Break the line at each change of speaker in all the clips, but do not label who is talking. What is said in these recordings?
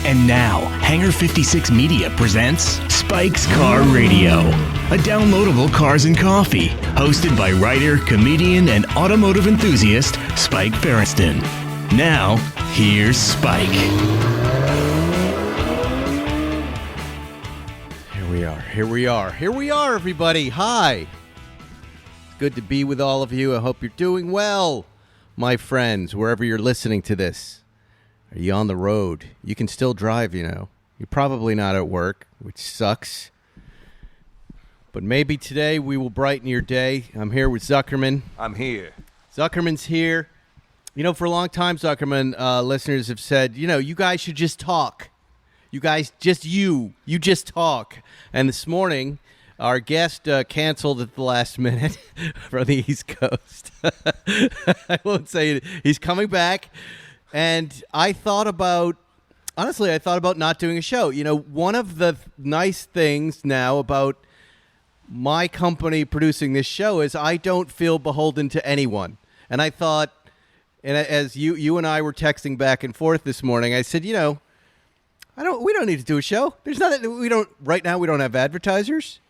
And now, Hangar 56 Media presents Spike's Car Radio, a downloadable cars and coffee, hosted by writer, comedian, and automotive enthusiast Spike Ferriston. Now, here's Spike.
Here we are, everybody. Hi. It's good to be with all of you. I hope you're doing well, my friends, wherever you're listening to this. Are you on the road? You can still drive, you know. You're probably not at work, which sucks. But maybe today we will brighten your day. I'm here with Zuckerman.
I'm here.
Zuckerman's here. You know, for a long time, Zuckerman, listeners have said, you know, you guys should just talk. You guys, you just talk. And this morning, our guest canceled at the last minute from the East Coast. I won't say it. He's coming back. And I thought about not doing a show. You know, one of the nice things now about my company producing this show is I don't feel beholden to anyone. And I thought, and as you and I were texting back and forth this morning, I said, you know, we don't need to do a show. Right now we don't have advertisers.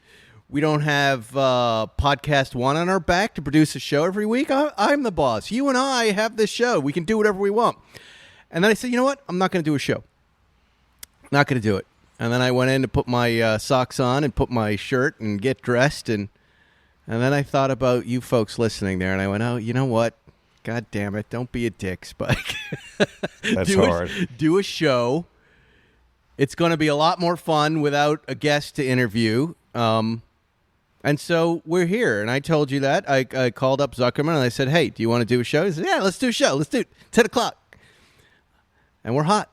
We don't have Podcast One on our back to produce a show every week. I'm the boss. You and I have this show. We can do whatever we want. And then I said, you know what? I'm not going to do a show. Not going to do it. And then I went in to put my socks on and put my shirt and get dressed. And then I thought about you folks listening there. And I went, oh, you know what? God damn it. Don't be a dick, Spike.
That's hard.
Do a show. It's going to be a lot more fun without a guest to interview. And so we're here, and I told you that. I called up Zuckerman, and I said, hey, do you want to do a show? He said, yeah, let's do a show. Let's do it. 10 o'clock. And we're hot.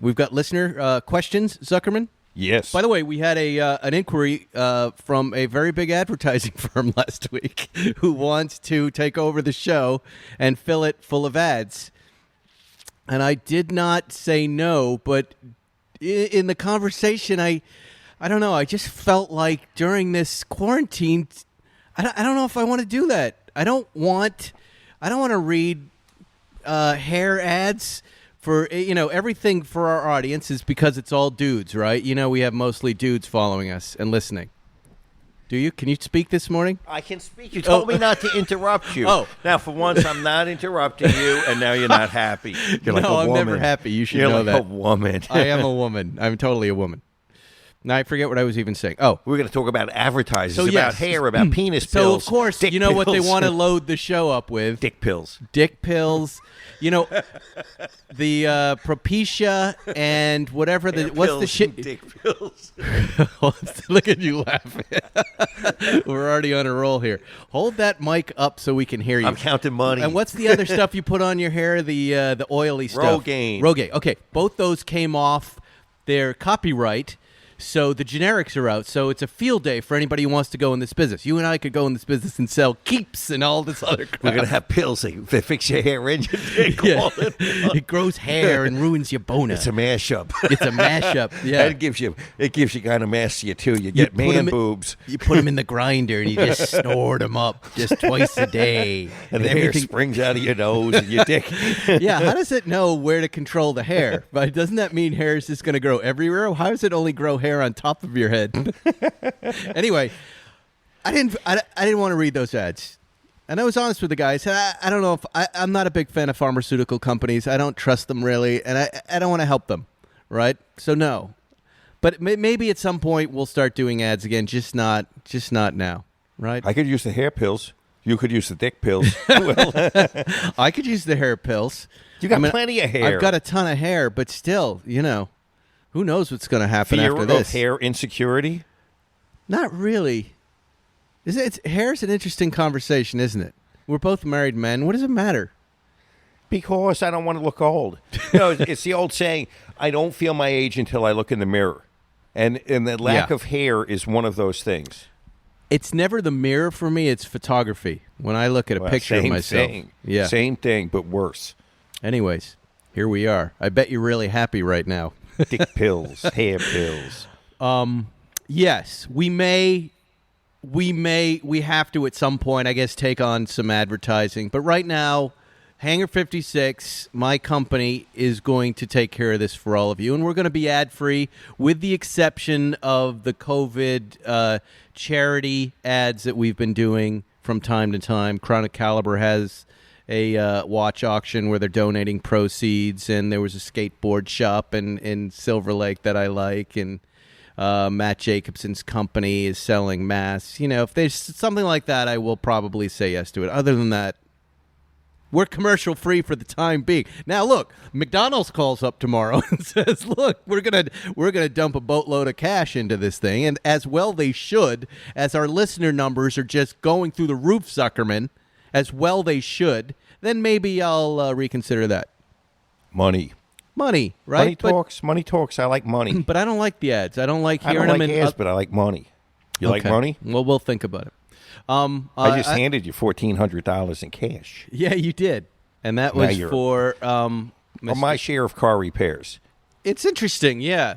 We've got listener questions, Zuckerman.
Yes.
By the way, we had an inquiry from a very big advertising firm last week who wants to take over the show and fill it full of ads. And I did not say no, but in the conversation, I don't know. I just felt like during this quarantine, I don't know if I want to do that. I don't want to read hair ads for, you know, everything for our audience is because it's all dudes, right? You know, we have mostly dudes following us and listening. Do you? Can you speak this morning?
I can speak. You told me not to interrupt you.
Oh.
Now, for once, I'm not interrupting you, and now you're not happy. You're like a woman.
No, I'm never happy. You should know
like
that.
You're like a woman.
I am a woman. I'm totally a woman. Now, I forget what I was even saying. Oh.
We're going to talk about advertisers,
So,
about
yes.
hair, about penis
So,
pills.
of course,
dick
you know what they
pills.
want to load the show up with?
Dick pills.
Dick pills. You know, the Propecia and whatever the...
Hair
what's
pills
the shit...
and dick pills.
Look at you laughing. We're already on a roll here. Hold that mic up so we can hear you.
I'm counting money.
And what's the other stuff you put on your hair? The oily stuff. Rogaine. Okay, both those came off their copyright, so the generics are out. So it's a field day for anybody who wants to go in this business. You and I could go in this business and sell Keeps and all this other crap.
We're going to have pills that fix your hair and your dick.
Yeah. It grows hair and ruins your boner.
It's a mashup.
It's a mashup. Yeah.
It gives you kind of mass you too. You get man boobs.
You put them in the grinder and you just snort them up just twice a day.
And the hair springs out of your nose and your dick.
Yeah, how does it know where to control the hair? But doesn't that mean hair is just going to grow everywhere? How does it only grow hair on top of your head? Anyway, I didn't want to read those ads. And I was honest with the guy. I said, I don't know if I'm not a big fan of pharmaceutical companies. I don't trust them really, and I don't want to help them, right? So no. But maybe at some point we'll start doing ads again, just not now, right?
I could use the hair pills. You could use the dick pills.
I could use the hair pills.
You got plenty of hair.
I've got a ton of hair, but still, you know, who knows what's going to happen
Fear
after this?
Of hair insecurity?
Not really. Hair's an interesting conversation, isn't it? We're both married men. What does it matter?
Because I don't want to look old. You know, it's the old saying, I don't feel my age until I look in the mirror. And the lack of hair is one of those things.
It's never the mirror for me. It's photography. When I look at a picture of myself. Yeah.
Same thing, but worse.
Anyways, here we are. I bet you're really happy right now.
Dick pills, hair pills.
Yes, we have to at some point, I guess, take on some advertising. But right now, Hangar 56, my company, is going to take care of this for all of you, and we're going to be ad-free with the exception of the COVID charity ads that we've been doing from time to time. Chronic Caliber has a watch auction where they're donating proceeds, and there was a skateboard shop in Silver Lake that I like, and Matt Jacobson's company is selling masks. You know, if there's something like that, I will probably say yes to it. Other than that, we're commercial free for the time being. Now, look, McDonald's calls up tomorrow and says, "Look, we're gonna dump a boatload of cash into this thing," and as well they should, as our listener numbers are just going through the roof, Zuckerman. As well they should. Then maybe I'll reconsider that.
Money,
right?
Money talks. I like money,
But I don't like the ads. I don't like
I
hearing
don't like
them in.
ads, but I like money. You like
Okay.
money?
Well, we'll think about it.
I just handed you $1,400 in cash.
Yeah, you did, and that
Now
was
you're-
for
Or my share of car repairs.
It's interesting, yeah.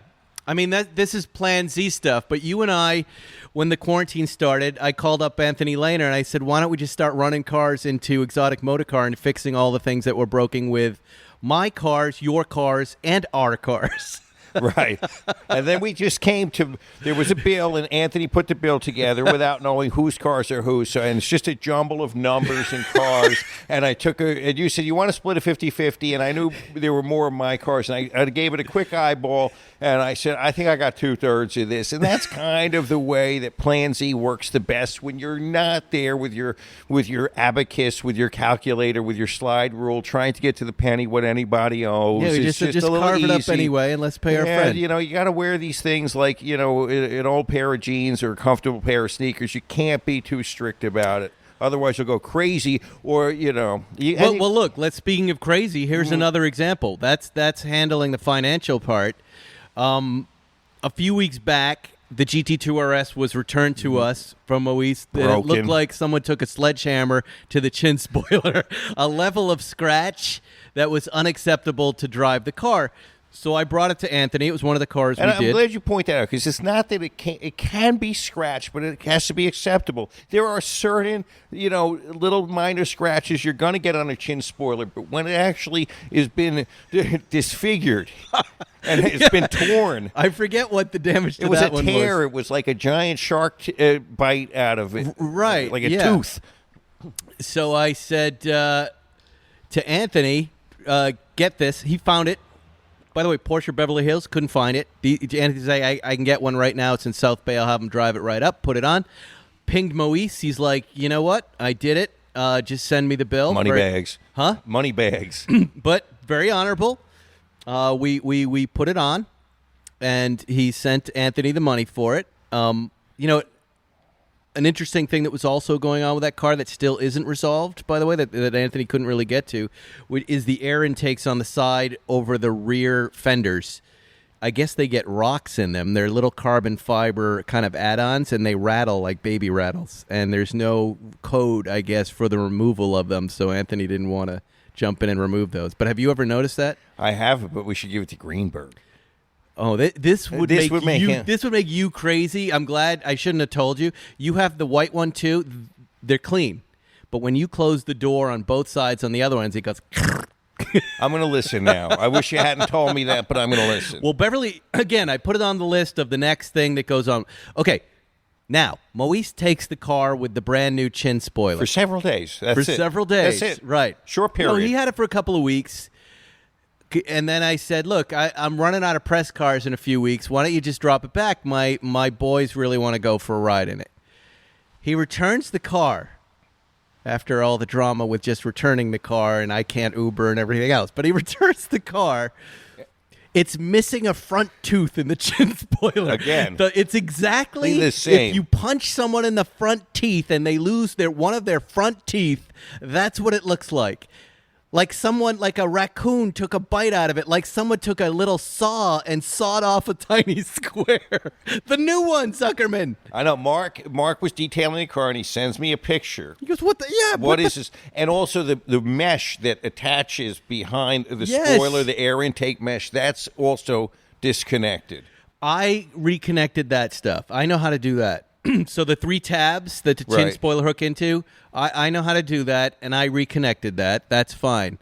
I mean, this is Plan Z stuff, but you and I, when the quarantine started, I called up Anthony Lehner and I said, why don't we just start running cars into Exotic Motor Car and fixing all the things that were broken with my cars, your cars, and our cars.
Right. And then we just came to, there was a bill, and Anthony put the bill together without knowing whose cars are whose. So, and it's just a jumble of numbers and cars. And I took and you said, you want to split a 50-50? And I knew there were more of my cars. And I gave it a quick eyeball. And I said, I think I got 2/3 of this. And that's kind of the way that Plan Z works the best when you're not there with your abacus, with your calculator, with your slide rule, trying to get to the penny what anybody owes.
Yeah,
It's
just
a little
carve it up
easy.
anyway and let's pay our friend.
You know, you got to wear these things like, you know, an old pair of jeans or a comfortable pair of sneakers. You can't be too strict about it. Otherwise, you'll go crazy or, you know.
Well, look, speaking of crazy, here's another example. That's handling the financial part. A few weeks back, the GT2 RS was returned to us from Moise. It looked
Broken.
like someone took a sledgehammer to the chin spoiler, a level of scratch that was unacceptable to drive the car. So I brought it to Anthony. It was one of the cars
And
we
I'm
did.
glad you point that out, because it's not that it can be scratched, but it has to be acceptable. There are certain, you know, little minor scratches you're going to get on a chin spoiler, but when it actually has been disfigured and it's been torn.
I forget what the damage to
It was
that
a
one
tear.
was.
It was like a giant shark bite out of it.
Right,
Like a
yeah.
tooth.
So I said to Anthony, get this. He found it. By the way, Porsche Beverly Hills, couldn't find it. Anthony said, I can get one right now. It's in South Bay. I'll have him drive it right up, put it on. Pinged Moise. He's like, you know what? I did it. Just send me the bill.
Money bags.
Huh?
Money bags.
But very honorable. We put it on, and he sent Anthony the money for it. You know, an interesting thing that was also going on with that car that still isn't resolved, by the way, that Anthony couldn't really get to, is the air intakes on the side over the rear fenders. I guess they get rocks in them. They're little carbon fiber kind of add-ons, and they rattle like baby rattles. And there's no code, I guess, for the removal of them, so Anthony didn't want to jump in and remove those. But have you ever noticed that?
I haven't, but we should give it to Greenberg.
Oh, this would
This
make
would make
you crazy. I'm glad I shouldn't have told you. You have the white one too. They're clean, but when you close the door on both sides on the other ones, it goes.
I'm going to listen now. I wish you hadn't told me that, but I'm going to listen.
Well, Beverly, again, I put it on the list of the next thing that goes on. Okay, now Moise takes the car with the brand new chin spoiler
for several days. That's
for
it.
several days.
That's it.
Right?
Short period.
No, he had it for a couple of weeks. And then I said, look, I'm running out of press cars in a few weeks. Why don't you just drop it back? My boys really want to go for a ride in it. He returns the car after all the drama with just returning the car, and I can't Uber and everything else. But he returns the car. It's missing a front tooth in the chin spoiler.
Again.
It's exactly
the same.
if you punch someone in the front teeth and they lose one of their front teeth, that's what it looks like. Like a raccoon took a bite out of it, like someone took a little saw and sawed off a tiny square. The new one, Zuckerman.
I know. Mark was detailing the car, and he sends me a picture.
He goes, what the? Yeah.
What is this? And also the mesh that attaches behind the
Yes.
spoiler, the air intake mesh, that's also disconnected.
I reconnected that stuff. I know how to do that. So the 3 tabs that the chin
Right.
spoiler hook into, I know how to do that, and I reconnected that. That's fine.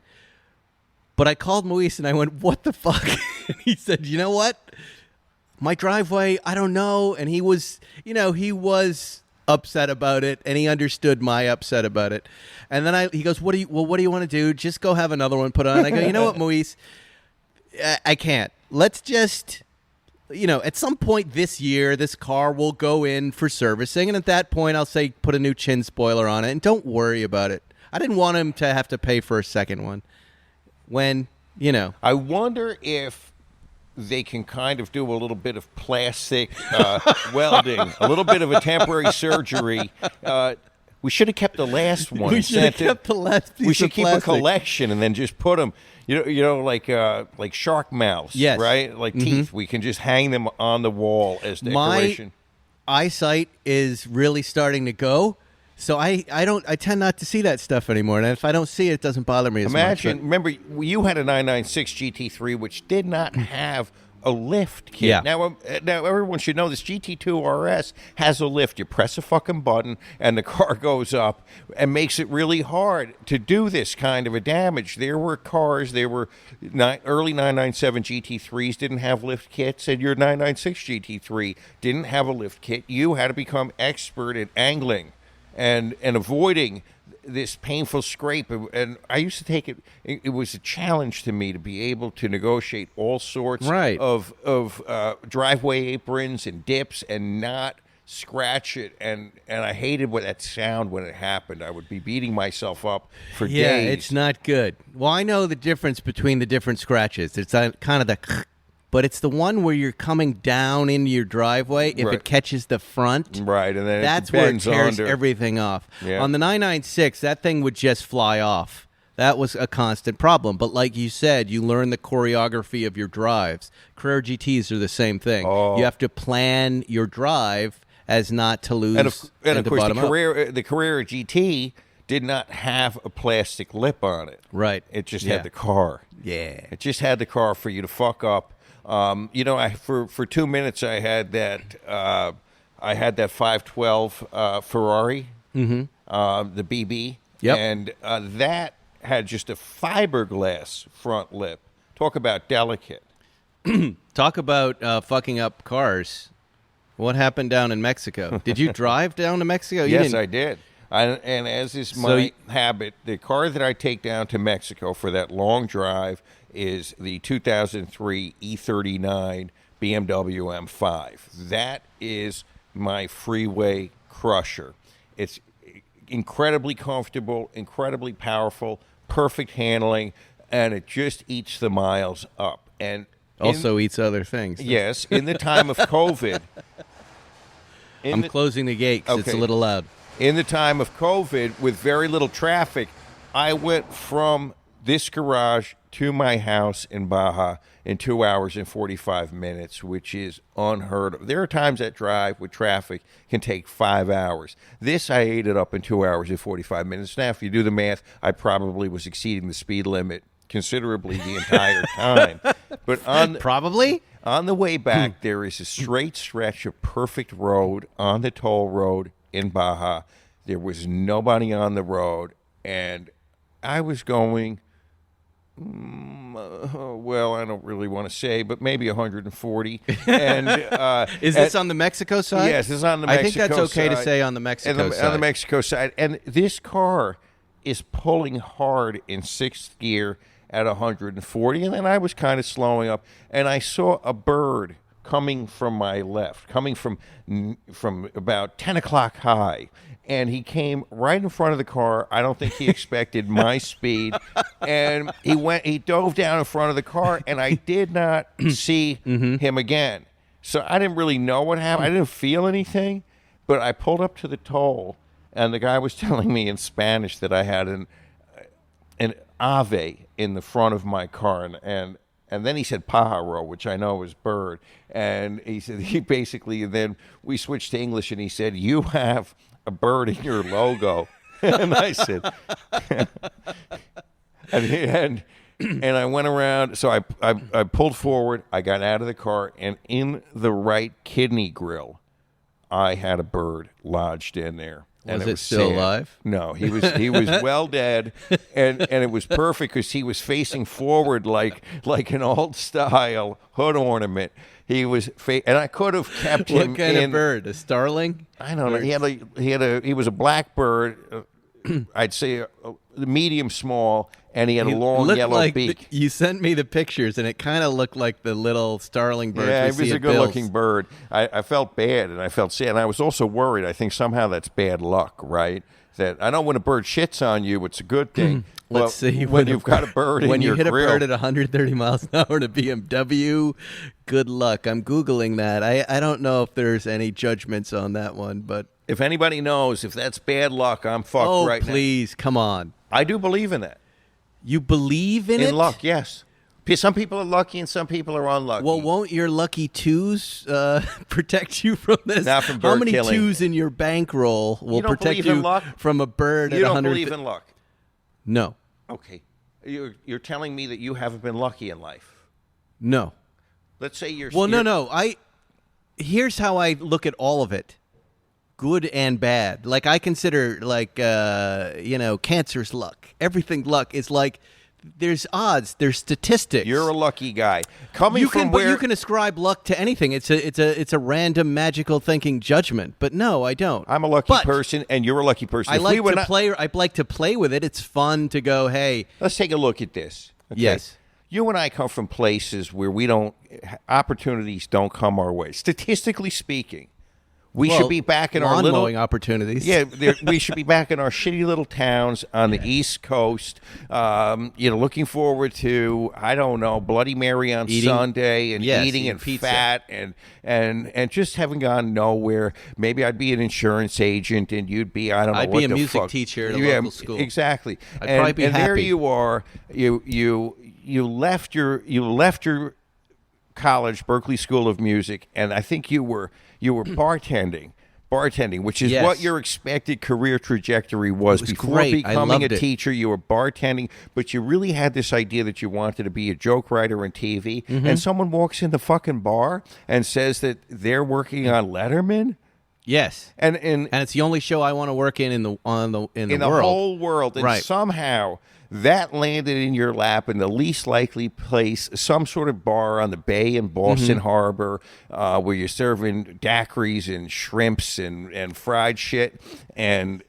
But I called Moise and I went, what the fuck? And he said, you know what? My driveway, I don't know. And he was upset about it, and he understood my upset about it. And then he goes, what do you want to do? Just go have another one put on. I go, you know what, Moise? I can't. Let's just, at some point this year, this car will go in for servicing. And at that point, I'll say, put a new chin spoiler on it and don't worry about it. I didn't want him to have to pay for a second one when,
I wonder if they can kind of do a little bit of plastic welding, a little bit of a temporary surgery. We should have kept the last one.
We should have kept the last piece
We should
of
keep
plastic.
a collection and then just put them, like shark mouths,
Yes.
right? Like teeth. We can just hang them on the wall as decoration.
My eyesight is really starting to go. So I tend not to see that stuff anymore, and if I don't see it, it doesn't bother me as much.
Remember, you had a 996 GT3, which did not have a lift kit.
Yeah.
Now everyone should know this GT2 RS has a lift. You press a fucking button, and the car goes up, and makes it really hard to do this kind of a damage. There were cars, early 997 GT3s didn't have lift kits, and your 996 GT3 didn't have a lift kit. You had to become expert at angling and avoiding this painful scrape. And I used to take it was a challenge to me to be able to negotiate all sorts
Right.
of driveway aprons and dips and not scratch it. And I hated that sound when it happened. I would be beating myself up for days.
Yeah, it's not good. Well, I know the difference between the different scratches. It's kind of the, but it's the one where you're coming down into your driveway. If
Right.
it catches the front,
Right, and then
that's
it
where it
bends
tears
under.
everything off.
Yeah.
On the 996, that thing would just fly off. That was a constant problem. But like you said, you learn the choreography of your drives. Carrera GTs are the same thing.
Oh.
You have to plan your drive as not to lose
And of course,
to
the
bottom up.
Carrera GT did not have a plastic lip on it.
Right.
It just
Yeah.
had the car.
Yeah.
It just had the car for you to fuck up. For 2 minutes I had that 512 Ferrari, the BB,
Yep.
and that had just a fiberglass front lip. Talk about delicate.
Talk about fucking up cars. What happened down in Mexico? Did you drive down to Mexico? You
Yes,
didn't.
I did. And as is
So
my habit, the car that I take down to Mexico for that long drive is the 2003 E39 BMW M5. That is my freeway crusher. It's incredibly comfortable, incredibly powerful, perfect handling, and it just eats the miles up. And
Also eats other things.
yes, in the time of COVID.
I'm closing the gate 'cause it's a
Okay.
little loud.
In the time of COVID, with very little traffic, I went from this garage to my house in Baja in 2 hours and 45 minutes, which is unheard of. There are times that drive with traffic can take 5 hours. This I ate it up in 2 hours and 45 minutes. Now, if you do the math, I probably was exceeding the speed limit considerably the entire time. But
Probably.
on the way back, there is a straight stretch of perfect road on the toll road in Baja. There was nobody on the road, and I was going, well, I don't really want to say, but maybe 140. And
Is this on the Mexico side?
Yes, it's on the
I
Mexico
think that's okay to
side.
say on the Mexico side.
On the Mexico side. And this car is pulling hard in sixth gear at 140, and then I was kind of slowing up, and I saw a bird coming from my left, coming from about 10 o'clock high, and he came right in front of the car. I don't think he expected my speed, and he dove down in front of the car, and I did not see him again. So I didn't really know what happened. I didn't feel anything, but I pulled up to the toll, and the guy was telling me in Spanish that I had an ave in the front of my car, and then he said pájaro, which I know is bird, and then we switched to English, and he said, "You have a bird in your logo," and I said, and I went around, so I pulled forward, I got out of the car, and in the right kidney grill, I had a bird lodged in there. And
Was it still
sad.
alive?
No, he was well dead, and it was perfect because he was facing forward like an old style hood ornament. He was, and I could have kept him.
What kind of bird? A starling?
I don't know. He was a blackbird. I'd say a medium small, and he had a long yellow
like
beak.
You sent me the pictures, and it kind of looked like the little starling bird.
Yeah, it was a good-looking bird. I felt bad, and I felt sad, and I was also worried. I think somehow that's bad luck, right? That I know when a bird shits on you, it's a good thing.
Let's see.
When you've got a bird in your
when you hit
grill.
a bird at 130 miles an hour in a BMW, good luck. I'm Googling that. I don't know if there's any judgments on that one, but...
If anybody knows if that's bad luck, I'm fucked right now.
Oh, please, come on.
I do believe in that.
You believe in it?
In luck, yes. Some people are lucky and some people are unlucky.
Well, won't your lucky twos protect you from this?
Not from bird
How many
killing.
twos in your bankroll will
don't
protect
believe in
you
luck?
from a bird
you
at
don't
100?
believe in luck.
No.
Okay. You're telling me that you haven't been lucky in life.
No.
Let's say you're...
Well, no. Here's how I look at all of it. Good and bad. Like, I consider, like, cancer's luck. Everything luck is like, there's odds, there's statistics.
You're a lucky guy. But you
can ascribe luck to anything. It's a random magical thinking judgment. But no, I don't.
I'm a lucky person, and you're a lucky person.
I like to play with it. It's fun to go, hey.
Let's take a look at this. Okay?
Yes.
You and I come from places where opportunities don't come our way. Statistically speaking. We should be back in our little
mowing opportunities.
Yeah, we should be back in our shitty little towns on the East Coast. Looking forward to Bloody Mary on Sunday and eating and
pizza.
fat and just having gone nowhere. Maybe I'd be an insurance agent and you'd be
I'd be a music teacher at a local school.
Exactly.
I'd probably be happy.
There you are. You left your college, Berklee School of Music, and I think you were bartending, which is what your expected career trajectory was before
great.
becoming a teacher. You were bartending, but you really had this idea that you wanted to be a joke writer on TV. And someone walks in the fucking bar and says that they're working on Letterman.
Yes,
and
it's the only show I want to work in the world.
Whole world, and somehow that landed in your lap in the least likely place, some sort of bar on the bay in Boston Harbor, where you're serving daiquiris and shrimps and fried shit and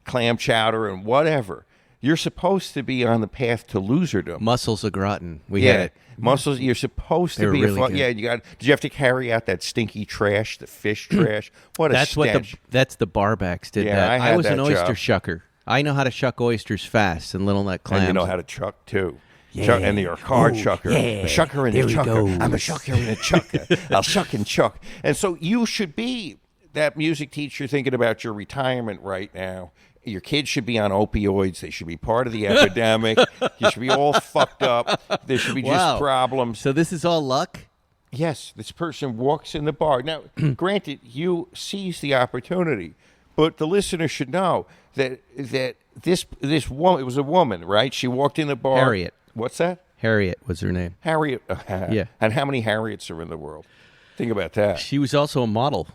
clam chowder and whatever. You're supposed to be on the path to loserdom.
Mussels au gratin. We had it.
Mussels. You're supposed to be.
Really good.
Did you have to carry out that stinky trash, the fish trash? What a stench.
That's the barbacks did that.
I
was
had
an
that
oyster
job.
shucker. I know how to shuck oysters fast and little nut clams.
And you know how to chuck too. And you're a card chucker. A shucker and a chucker. I'm a shucker and a chucker. I'll shuck and chuck. And so you should be that music teacher thinking about your retirement right now. Your kids should be on opioids. They should be part of the epidemic. You should be all fucked up. There should be just problems.
So this is all luck?
Yes, this person walks in the bar. Now, granted, you seize the opportunity, but the listener should know that this woman, it was a woman, right? She walked in the bar.
Harriet.
What's that?
Harriet was her name.
Harriet.
Yeah.
And how many Harriets are in the world? Think about that.
She was also a model.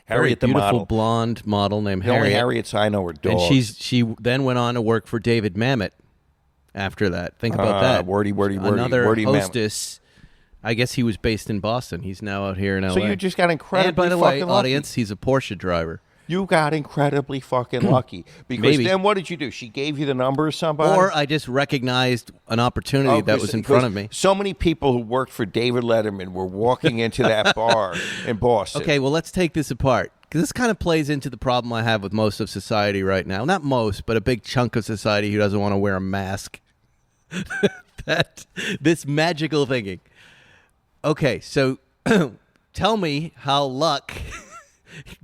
Harriet,
Very
the
beautiful
model.
blonde model named
The
Harriet.
only Harriets I know are dogs.
And she then went on to work for David Mamet after that. Think about that.
Wordy,
Another
wordy
hostess. I guess he was based in Boston. He's now out here in L.A.
So you just got incredibly
And by the way,
fucking
audience,
lucky.
he's a Porsche driver.
You got incredibly fucking lucky. Because
Maybe.
then what did you do? She gave you the number of somebody?
Or I just recognized an opportunity that was in front of me.
So many people who worked for David Letterman were walking into that bar in Boston.
Okay, well, let's take this apart. Because this kind of plays into the problem I have with most of society right now. Not most, but a big chunk of society who doesn't want to wear a mask. This magical thinking. Okay, so tell me how luck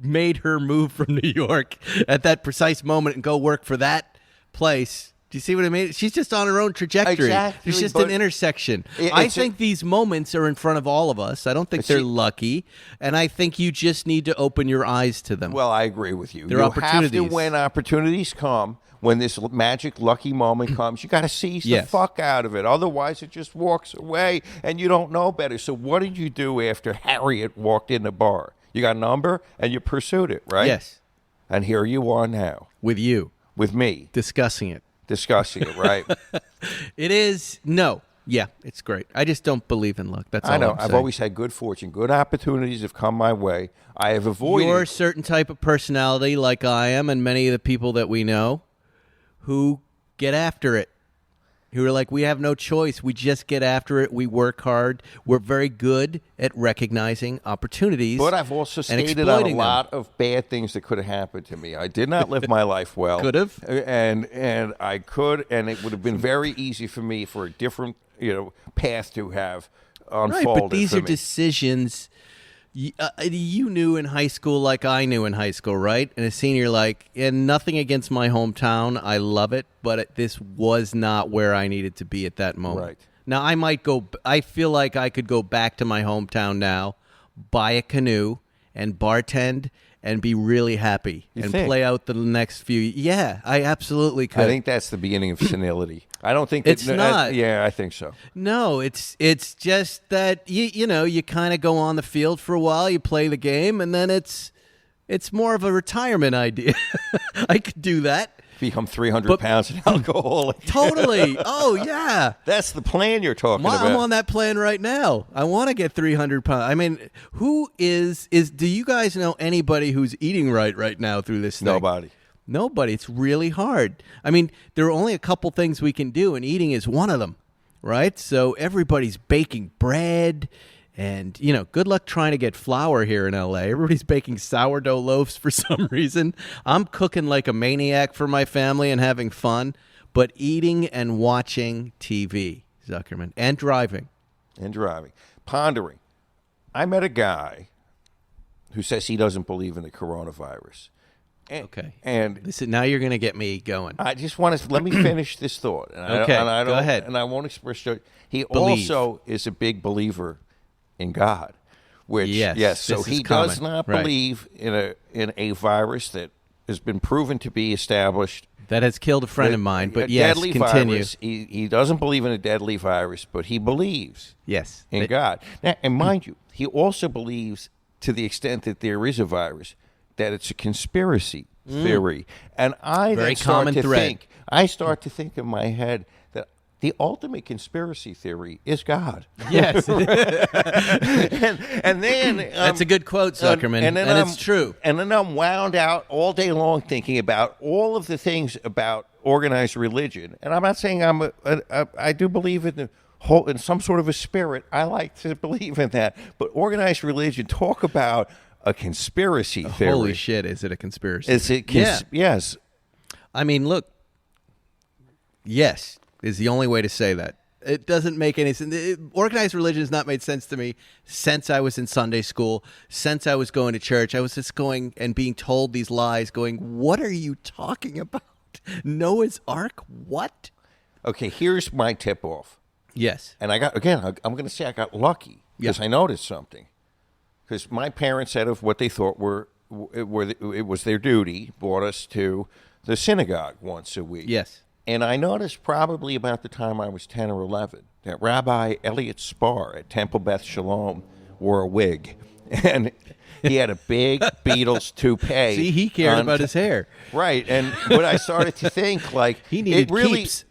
made her move from New York at that precise moment and go work for that place. Do you see what I mean? She's just on her own trajectory.
Exactly,
There's just an intersection. I think these moments are in front of all of us. I don't think they're lucky, and I think you just need to open your eyes to them.
Well, I agree with you.
They're
you
opportunities.
have to, when opportunities come, when this magic lucky moment comes, you got to seize the fuck out of it. Otherwise, it just walks away, and you don't know better. So what did you do after Harriet walked in the bar? You got a number, and you pursued it, right?
Yes.
And here you are now.
With you.
With me.
Discussing it.
Discussing it, right?
It is. No. Yeah, it's great. I just don't believe in luck. That's all
I know.
I'm
I've
saying.
always had good fortune. Good opportunities have come my way. I have avoided.
You're a certain type of personality like I am and many of the people that we know who get after it. Who are like, we have no choice. We just get after it. We work hard. We're very good at recognizing opportunities.
But I've also
and
stated on a
exploiting
lot of bad things that could have happened to me. I did not live my life well.
Could have.
And I could, and it would have been very easy for me for a different, path to have unfolded.
Right, but these
for
are
me.
decisions you knew in high school like I knew in high school, right? And a senior, like, and nothing against my hometown. I love it, but this was not where I needed to be at that moment.
Right.
Now, I feel like I could go back to my hometown now, buy a canoe, and bartend, and be really happy and
think?
play out the next few. Yeah, I absolutely could.
I think that's the beginning of senility. I don't think
It's not.
Yeah, I think so.
No, it's just that you kind of go on the field for a while, you play the game, and then it's more of a retirement idea. I could do that.
Become 300 pounds and alcoholic.
Totally. Oh yeah.
That's the plan you're talking about.
I'm on that plan right now. I want to get 300 pounds. I mean, who is? Do you guys know anybody who's eating right now through this thing? Nobody. It's really hard. I mean, there are only a couple things we can do, and eating is one of them, right? So everybody's baking bread, and, good luck trying to get flour here in L.A. Everybody's baking sourdough loaves for some reason. I'm cooking like a maniac for my family and having fun, but eating and watching TV, Zuckerman, and driving.
Pondering. I met a guy who says he doesn't believe in the coronavirus.
Okay.
And
listen, now you're going to get me going.
I just want to let me finish this thought. And
go ahead.
And I won't express. He
Believe.
also is a big believer in God, which
yes.
So he does not believe in a virus that has been proven to be established.
That has killed a friend of mine, but
deadly
continue.
Virus. He doesn't believe in a deadly virus, but he believes in God. Now, and mind you, he also believes, to the extent that there is a virus, that it's a conspiracy theory. And I start to think in my head that the ultimate conspiracy theory is God.
Yes.
and then
that's a good quote, Zuckerman, and it's true.
And then I'm wound out all day long thinking about all of the things about organized religion. And I'm not saying I do believe in in some sort of a spirit. I like to believe in that. But organized religion, talk about a conspiracy theory.
Holy shit, is it a conspiracy?
Is it? Yes.
I mean, look, yes is the only way to say that. It doesn't make any sense. Organized religion has not made sense to me since I was in Sunday school, since I was going to church. I was just going and being told these lies, going, what are you talking about? Noah's Ark? What?
Okay, here's my tip-off.
Yes.
And I'm going to say I got lucky because I noticed something. Because my parents, said of what they thought it was their duty, brought us to the synagogue once a week.
Yes.
And I noticed probably about the time I was 10 or 11 that Rabbi Elliot Spar at Temple Beth Shalom wore a wig. And he had a big Beatles toupee.
See, he cared about his hair.
Right. And what I started to think, like,
he needed keeps.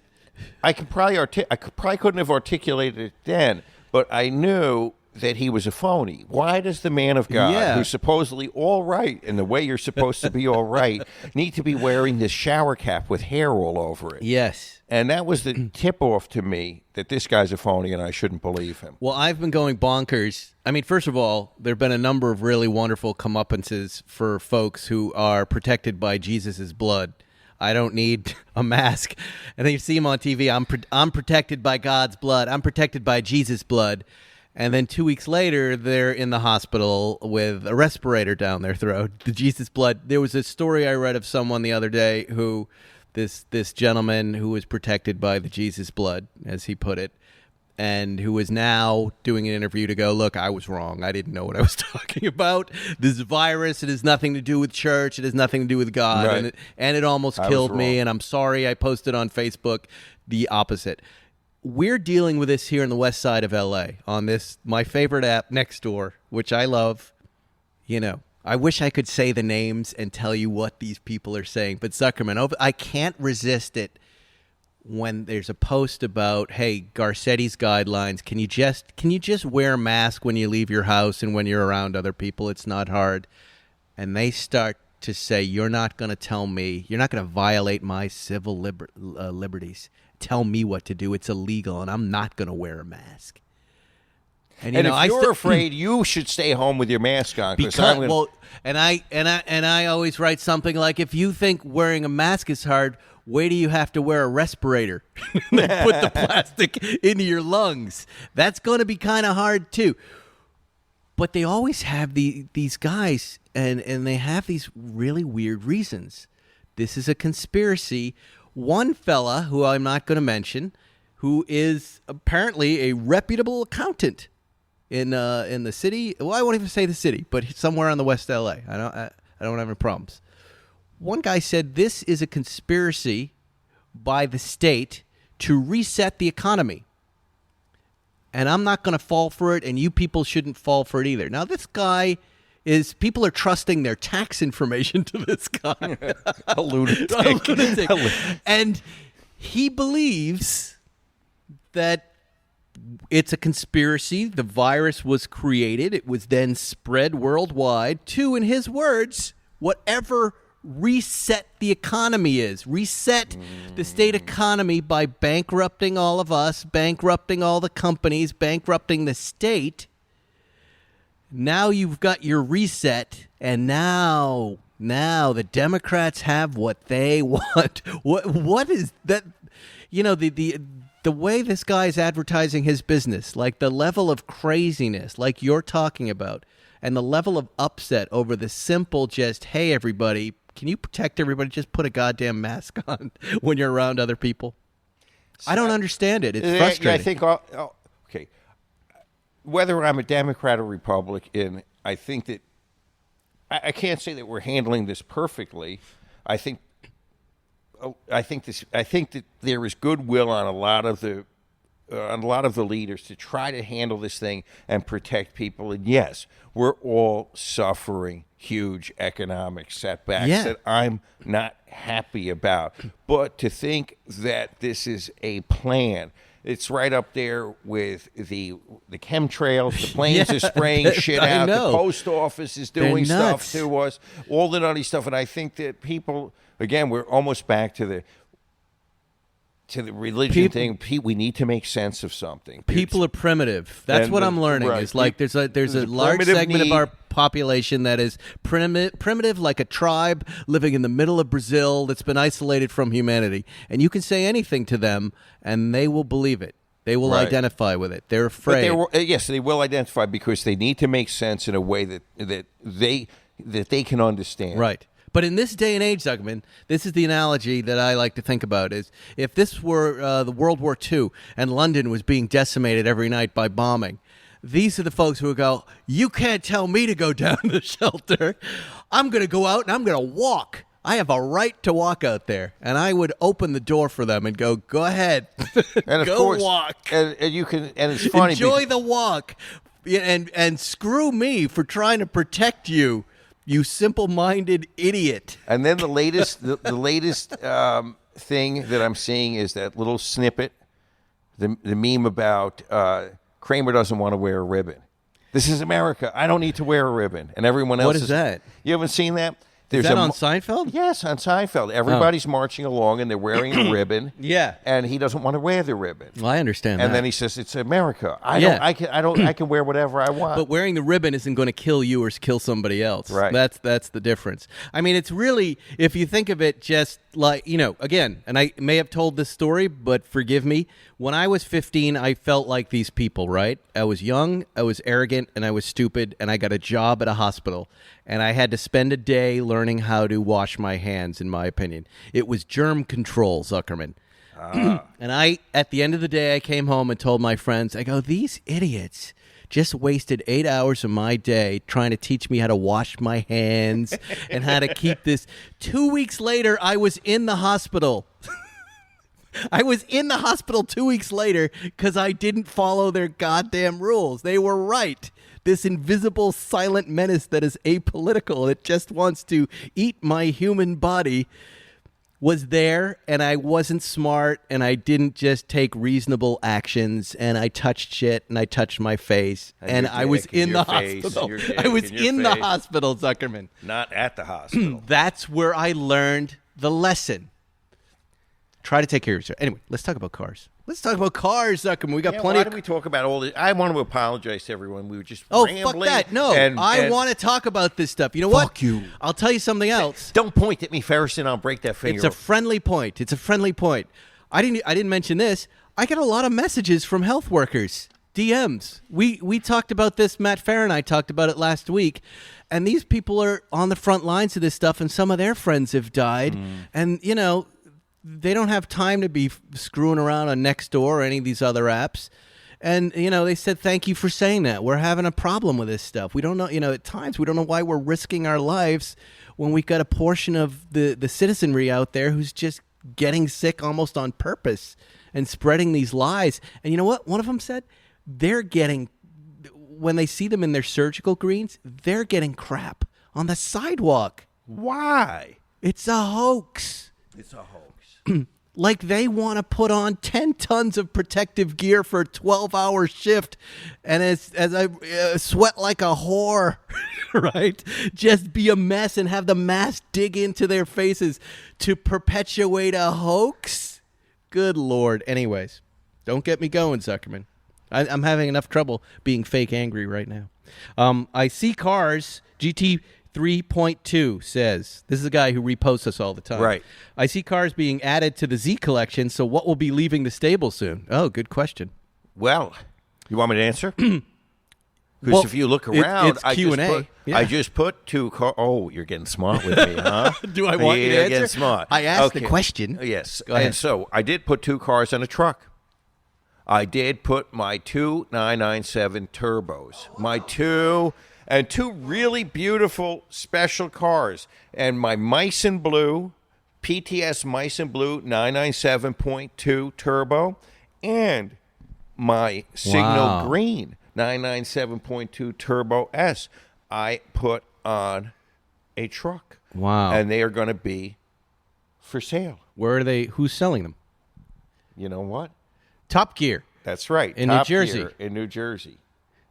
I probably couldn't have articulated it then, but I knew that he was a phony. Why does the man of God, who's supposedly all right in the way you're supposed to be all right, need to be wearing this shower cap with hair all over it?
Yes.
And that was the tip-off to me that this guy's a phony and I shouldn't believe him.
Well, I've been going bonkers. I mean, first of all, there have been a number of really wonderful comeuppances for folks who are protected by Jesus' blood. I don't need a mask. And then you see him on TV, I'm protected by God's blood. I'm protected by Jesus' blood. And then 2 weeks later, they're in the hospital with a respirator down their throat. The Jesus blood. There was a story I read of someone the other day who, this gentleman who was protected by the Jesus blood, as he put it, and who is now doing an interview to go, look, I was wrong. I didn't know what I was talking about. This virus, it has nothing to do with church. It has nothing to do with God.
Right.
And it almost killed me. And I'm sorry I posted on Facebook the opposite. We're dealing with this here in the west side of L.A. on this, my favorite app, Nextdoor, which I love. I wish I could say the names and tell you what these people are saying. But Zuckerman, I can't resist it when there's a post about, hey, Garcetti's guidelines. Can you just wear a mask when you leave your house and when you're around other people? It's not hard. And they start to say, you're not going to tell me, you're not going to violate my civil liberties. Tell me what to do. It's illegal, and I'm not going to wear a mask.
And if you're afraid, you should stay home with your mask on.
And I always write something like, if you think wearing a mask is hard, wait till you have to wear a respirator. They put the plastic into your lungs. That's going to be kind of hard too. But they always have these guys, and they have these really weird reasons. This is a conspiracy. One fella, who I'm not going to mention, who is apparently a reputable accountant in the city. Well, I won't even say the city, but somewhere on the West LA. I don't have any problems. One guy said this is a conspiracy by the state to reset the economy. And I'm not going to fall for it, and you people shouldn't fall for it either. Now, this guy people are trusting their tax information to this guy.
A lunatic.
And he believes that it's a conspiracy. The virus was created. It was then spread worldwide to, in his words, whatever reset the economy is. Reset the state economy by bankrupting all of us, bankrupting all the companies, bankrupting the state. Now you've got your reset, and now the Democrats have what they want. What is that? The way this guy is advertising his business, like the level of craziness, like you're talking about, and the level of upset over the simple just, hey, everybody, can you protect everybody? Just put a goddamn mask on when you're around other people. I don't understand it. It's frustrating.
I think, okay, whether I'm a Democrat or Republican, I think that I can't say that we're handling this perfectly. I think that there is goodwill on a lot of the leaders to try to handle this thing and protect people. And yes, we're all suffering huge economic setbacks that I'm not happy about. But to think that this is a plan, it's right up there with the chemtrails. The planes are spraying shit out. The post office is doing stuff to us. All the nutty stuff. And I think that people, again, we're almost back to the religion thing. We need to make sense of something.
People are primitive. That's what I'm learning. Right. Is like there's a large segment of our population that is primitive, like a tribe living in the middle of Brazil that's been isolated from humanity. And you can say anything to them, and they will believe it. They will identify with it. They're afraid.
But yes, they will identify because they need to make sense in a way that they can understand.
Right. But in this day and age, Zuckerman, this is the analogy that I like to think about, is if this were the World War II and London was being decimated every night by bombing, these are the folks who would go, you can't tell me to go down the shelter. I'm going to go out and I'm going to walk. I have a right to walk out there. And I would open the door for them and go ahead.
And of
go
course,
walk.
And you can, and it's funny.
Enjoy the walk. And screw me for trying to protect you. You simple-minded idiot.
And then the latest thing that I'm seeing is that little snippet, the meme about Kramer doesn't want to wear a ribbon. This is America. I don't need to wear a ribbon. And everyone else
What is that?
You haven't seen that?
Is that on Seinfeld?
Yes, on Seinfeld. Everybody's marching along and they're wearing a ribbon.
Yeah.
And he doesn't want to wear the ribbon.
Well, I understand that.
And then he says, it's America. I can wear whatever I want.
But wearing the ribbon isn't going to kill you or kill somebody else.
Right.
That's the difference. I mean, it's really, if you think of it just like, again, and I may have told this story, but forgive me. When I was 15, I felt like these people, right? I was young, I was arrogant, and I was stupid, and I got a job at a hospital. And I had to spend a day learning how to wash my hands, in my opinion. It was germ control, Zuckerman. And at the end of the day, I came home and told my friends, I go, these idiots just wasted 8 hours of my day trying to teach me how to wash my hands and how to keep this. 2 weeks later, I was in the hospital. I was in the hospital 2 weeks later because I didn't follow their goddamn rules. They were right. this invisible silent menace that is apolitical, that just wants to eat my human body, was there, and I wasn't smart, and I didn't just take reasonable actions, and I touched shit, and I touched my face, and I was in the hospital. I was in the hospital, Zuckerman.
Not at the hospital.
That's where I learned the lesson. Try to take care of yourself. Anyway, let's talk about cars. Let's talk about cars, Zuckerman. We got plenty
Why do we talk about all this? I want to apologize to everyone. We were just rambling.
Fuck that. No, I want to talk about this stuff. You know what?
Fuck you.
I'll tell you something else.
Don't point at me, Ferguson. I'll break that finger.
It's a friendly point. It's a friendly point. I didn't mention this. I get a lot of messages from health workers, DMs. We talked about this. Matt Farr and I talked about it last week. And these people are on the front lines of this stuff, and some of their friends have died. And, you know, they don't have time to be screwing around on Nextdoor or any of these other apps. And, you know, they said, thank you for saying that. We're having a problem with this stuff. We don't know, you know, at times we don't know why we're risking our lives when we've got a portion of the citizenry out there who's just getting sick almost on purpose and spreading these lies. And you know what? One of them said they're getting, when they see them in their surgical greens, they're getting crap on the sidewalk.
Why?
It's a hoax.
It's a hoax.
Like they want to put on 10 tons of protective gear for a 12-hour shift, and as I sweat like a whore, right? Just be a mess and have the mask dig into their faces to perpetuate a hoax? Good Lord. Anyways, don't get me going, Zuckerman. I'm having enough trouble being fake angry right now. I see cars, GT 3.2 says, this is a guy who reposts us all the time.
Right.
I see cars being added to the Z collection, so what will be leaving the stable soon? Oh, good question.
Well, you want me to answer? Because if you look around,
it's Q&A.
I just put 2 cars. Oh, you're getting smart with me, huh?
Do I want you to answer?
You're getting smart.
I asked the question.
Yes.
Go ahead.
And so I did put 2 cars in a truck. I did put my 2 997 turbos. My 2 really beautiful special cars. And my Mice in Blue, PTS Mice in Blue 997.2 turbo, and my Signal Green 997.2 Turbo S I put on a truck.
Wow.
And they are going to be for sale.
Where are they? Who's selling them?
You know what?
Top Gear.
That's right.
In
Top
New Jersey.
Gear in New Jersey.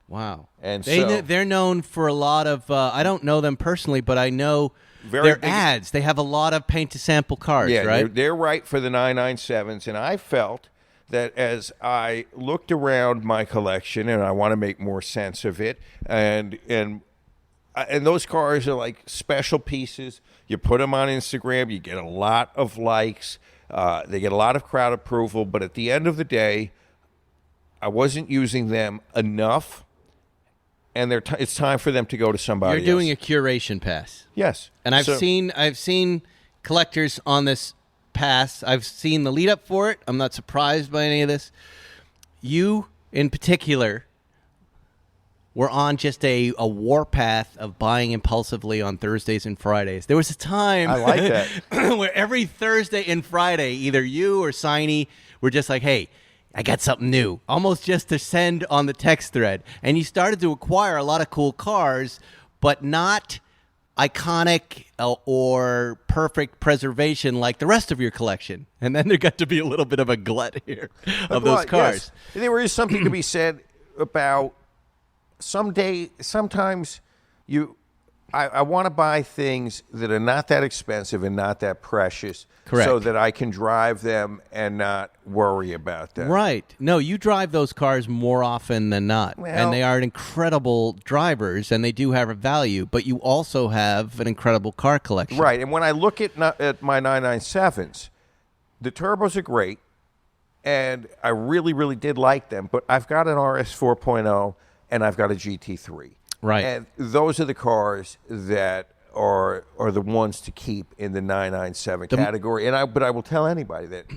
Wow.
And
they're known for a lot of, I don't know them personally, but I know their ads. They have a lot of paint-to-sample cars, right?
They're right for the 997s. And I felt that as I looked around my collection, and I want to make more sense of it, and those cars are like special pieces. You put them on Instagram, you get a lot of likes. They get a lot of crowd approval. But at the end of the day, I wasn't using them enough. And it's time for them to go to somebody else.
You're doing a curation pass.
Yes.
And I've seen collectors on this pass. I've seen the lead up for it. I'm not surprised by any of this. You, in particular, were on just a warpath of buying impulsively on Thursdays and Fridays. There was a time
I like that.
where every Thursday and Friday, either you or Siney were just like, hey, I got something new, almost just to send on the text thread. And you started to acquire a lot of cool cars, but not iconic or perfect preservation like the rest of your collection. And then there got to be a little bit of a glut here of those cars.
Yes. There is something to be said about sometimes I want to buy things that are not that expensive and not that precious.
Correct.
So that I can drive them and not worry about them.
Right. No, you drive those cars more often than not.
Well,
and they are incredible drivers, and they do have a value, but you also have an incredible car collection.
Right. And when I look at my 997s, the turbos are great, and I really, really did like them, but I've got an RS 4.0, and I've got a GT3.
Right.
And those are the cars that are the ones to keep in the 997 category. But I will tell anybody that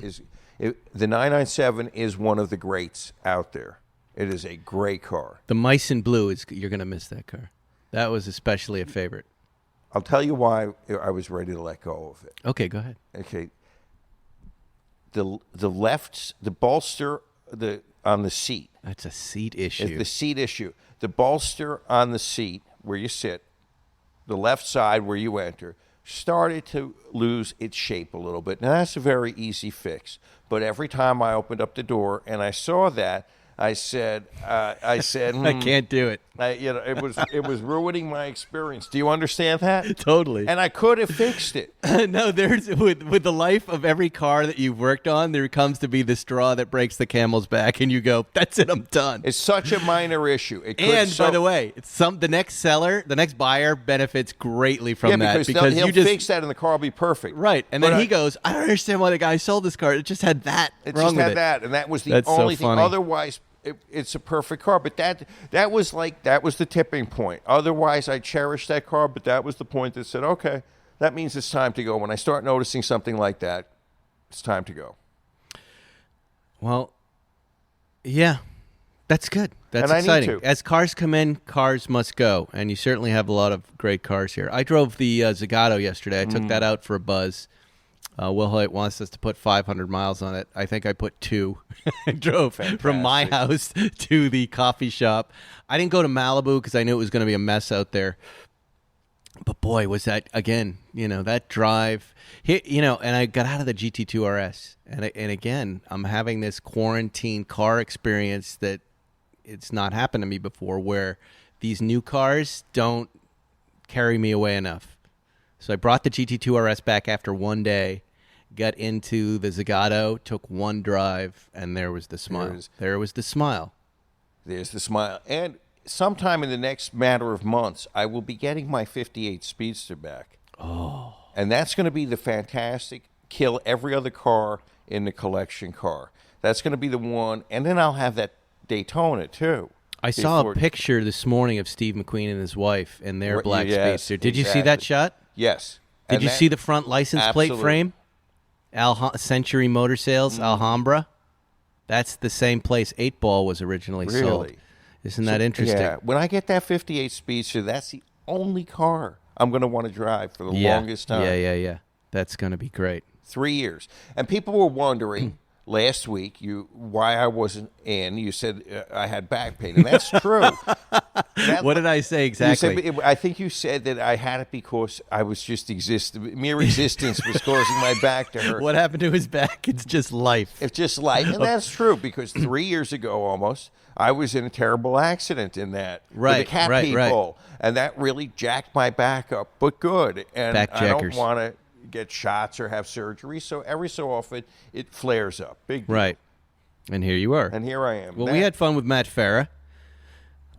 the 997 is one of the greats out there. It is a great car.
The Mice in Blue, you're going to miss that car. That was especially a favorite.
I'll tell you why I was ready to let go of it.
Okay, go ahead.
Okay. The bolster on the seat.
That's a seat issue.
It's the seat issue. The bolster on the seat where you sit, the left side where you enter, started to lose its shape a little bit. Now, that's a very easy fix. But every time I opened up the door and I saw that, I said,
I can't do it.
It was ruining my experience. Do you understand that?
Totally.
And I could have fixed it.
No, there's with the life of every car that you've worked on, there comes to be the straw that breaks the camel's back, and you go, "That's it, I'm done."
It's such a minor issue.
By the way, the next buyer benefits greatly from that
because he'll
you just
fix that, and the car will be perfect.
Right, and then he goes, "I don't understand why the guy sold this car. It just had that wrong with it."
And that was the only thing. Otherwise, it's a perfect car. But that was the tipping point. Otherwise, I cherished that car, but that was the point that said, okay, that means it's time to go. When I start noticing something like that, it's time to go.
Well, yeah, that's good. That's
and
exciting.
I need to.
As cars come in, cars must go, and you certainly have a lot of great cars here. I drove the Zagato yesterday. I took that out for a buzz. Will Hoyt wants us to put 500 miles on it. I think I put 2. I drove from my house to the coffee shop. I didn't go to Malibu because I knew it was going to be a mess out there. But boy, was that, again, that drive. And I got out of the GT2 RS. And again, I'm having this quarantine car experience that it's not happened to me before, where these new cars don't carry me away enough. So I brought the GT2 RS back after one day, got into the Zagato, took one drive, and there was the smile. There was the smile.
There's the smile. And sometime in the next matter of months, I will be getting my 58 Speedster back.
Oh.
And that's going to be the fantastic, kill every other car in the collection car. That's going to be the one. And then I'll have that Daytona, too.
I saw a picture this morning of Steve McQueen and his wife in their black Speedster. Did you see that shot?
Yes.
Did you see the front license plate frame? Century Motor Sales, Alhambra. That's the same place 8-Ball was originally sold. Isn't that interesting?
Yeah. When I get that 58 Speedster, that's the only car I'm going to want to drive for the longest time.
Yeah. That's going to be great.
3 years. And people were wondering last week why I wasn't in. You said I had back pain, and that's true.
What did I say exactly?
I think you said that I had it because I was just mere existence was causing my back to hurt.
What happened to his back? It's just life.
It's just life, and that's true because 3 years ago almost, I was in a terrible accident in that with the cat people, and that really jacked my back up. But good, and I don't want to get shots or have surgery, so every so often it flares up. Big deal.
Right. And here you are.
And here I am.
Well, we had fun with Matt Farah.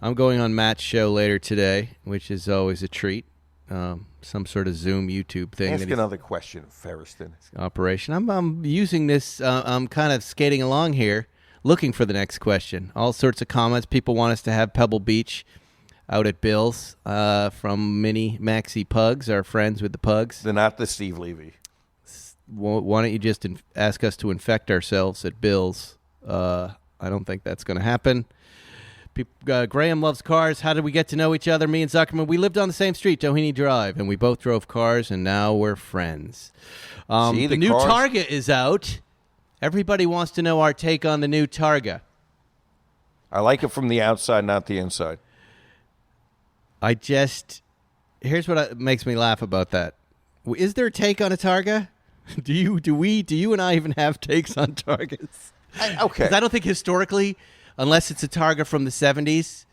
I'm going on Matt's show later today, which is always a treat. Some sort of Zoom YouTube thing.
Ask another question, Ferriston.
Operation. I'm using this. I'm kind of skating along here, looking for the next question. All sorts of comments. People want us to have Pebble Beach out at Bill's from Mini Maxi Pugs, our friends with the Pugs.
They're not the Steve Levy.
Why don't you just ask us to infect ourselves at Bill's? I don't think that's going to happen. Graham loves cars. How did we get to know each other? Me and Zuckerman, we lived on the same street, Doheny Drive, and we both drove cars, and now we're friends. The new Targa is out. Everybody wants to know our take on the new Targa.
I like it from the outside, not the inside.
Here's what makes me laugh about that. Is there a take on a Targa? Do you and I even have takes on Targas?
Okay.
Because I don't think historically, unless it's a Targa from the 70s,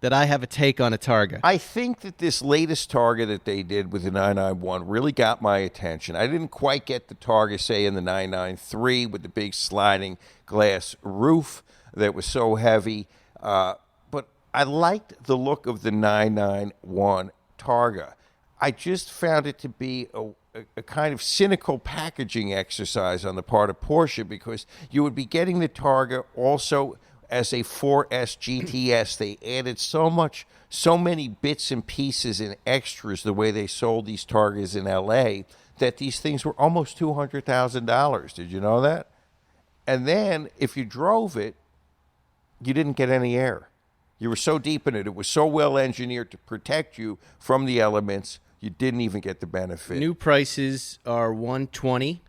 that I have a take on a Targa.
I think that this latest Targa that they did with the 991 really got my attention. I didn't quite get the Targa, say, in the 993 with the big sliding glass roof that was so heavy. But I liked the look of the 991 Targa. I just found it to be a kind of cynical packaging exercise on the part of Porsche, because you would be getting the Targa also as a 4S GTS. They added so many bits and pieces and extras the way they sold these Targas in LA, that these things were almost $200,000. Did you know that? And then if you drove it, you didn't get any air. You were so deep in it. It was so well engineered to protect you from the elements. You didn't even get the benefit.
New prices are $120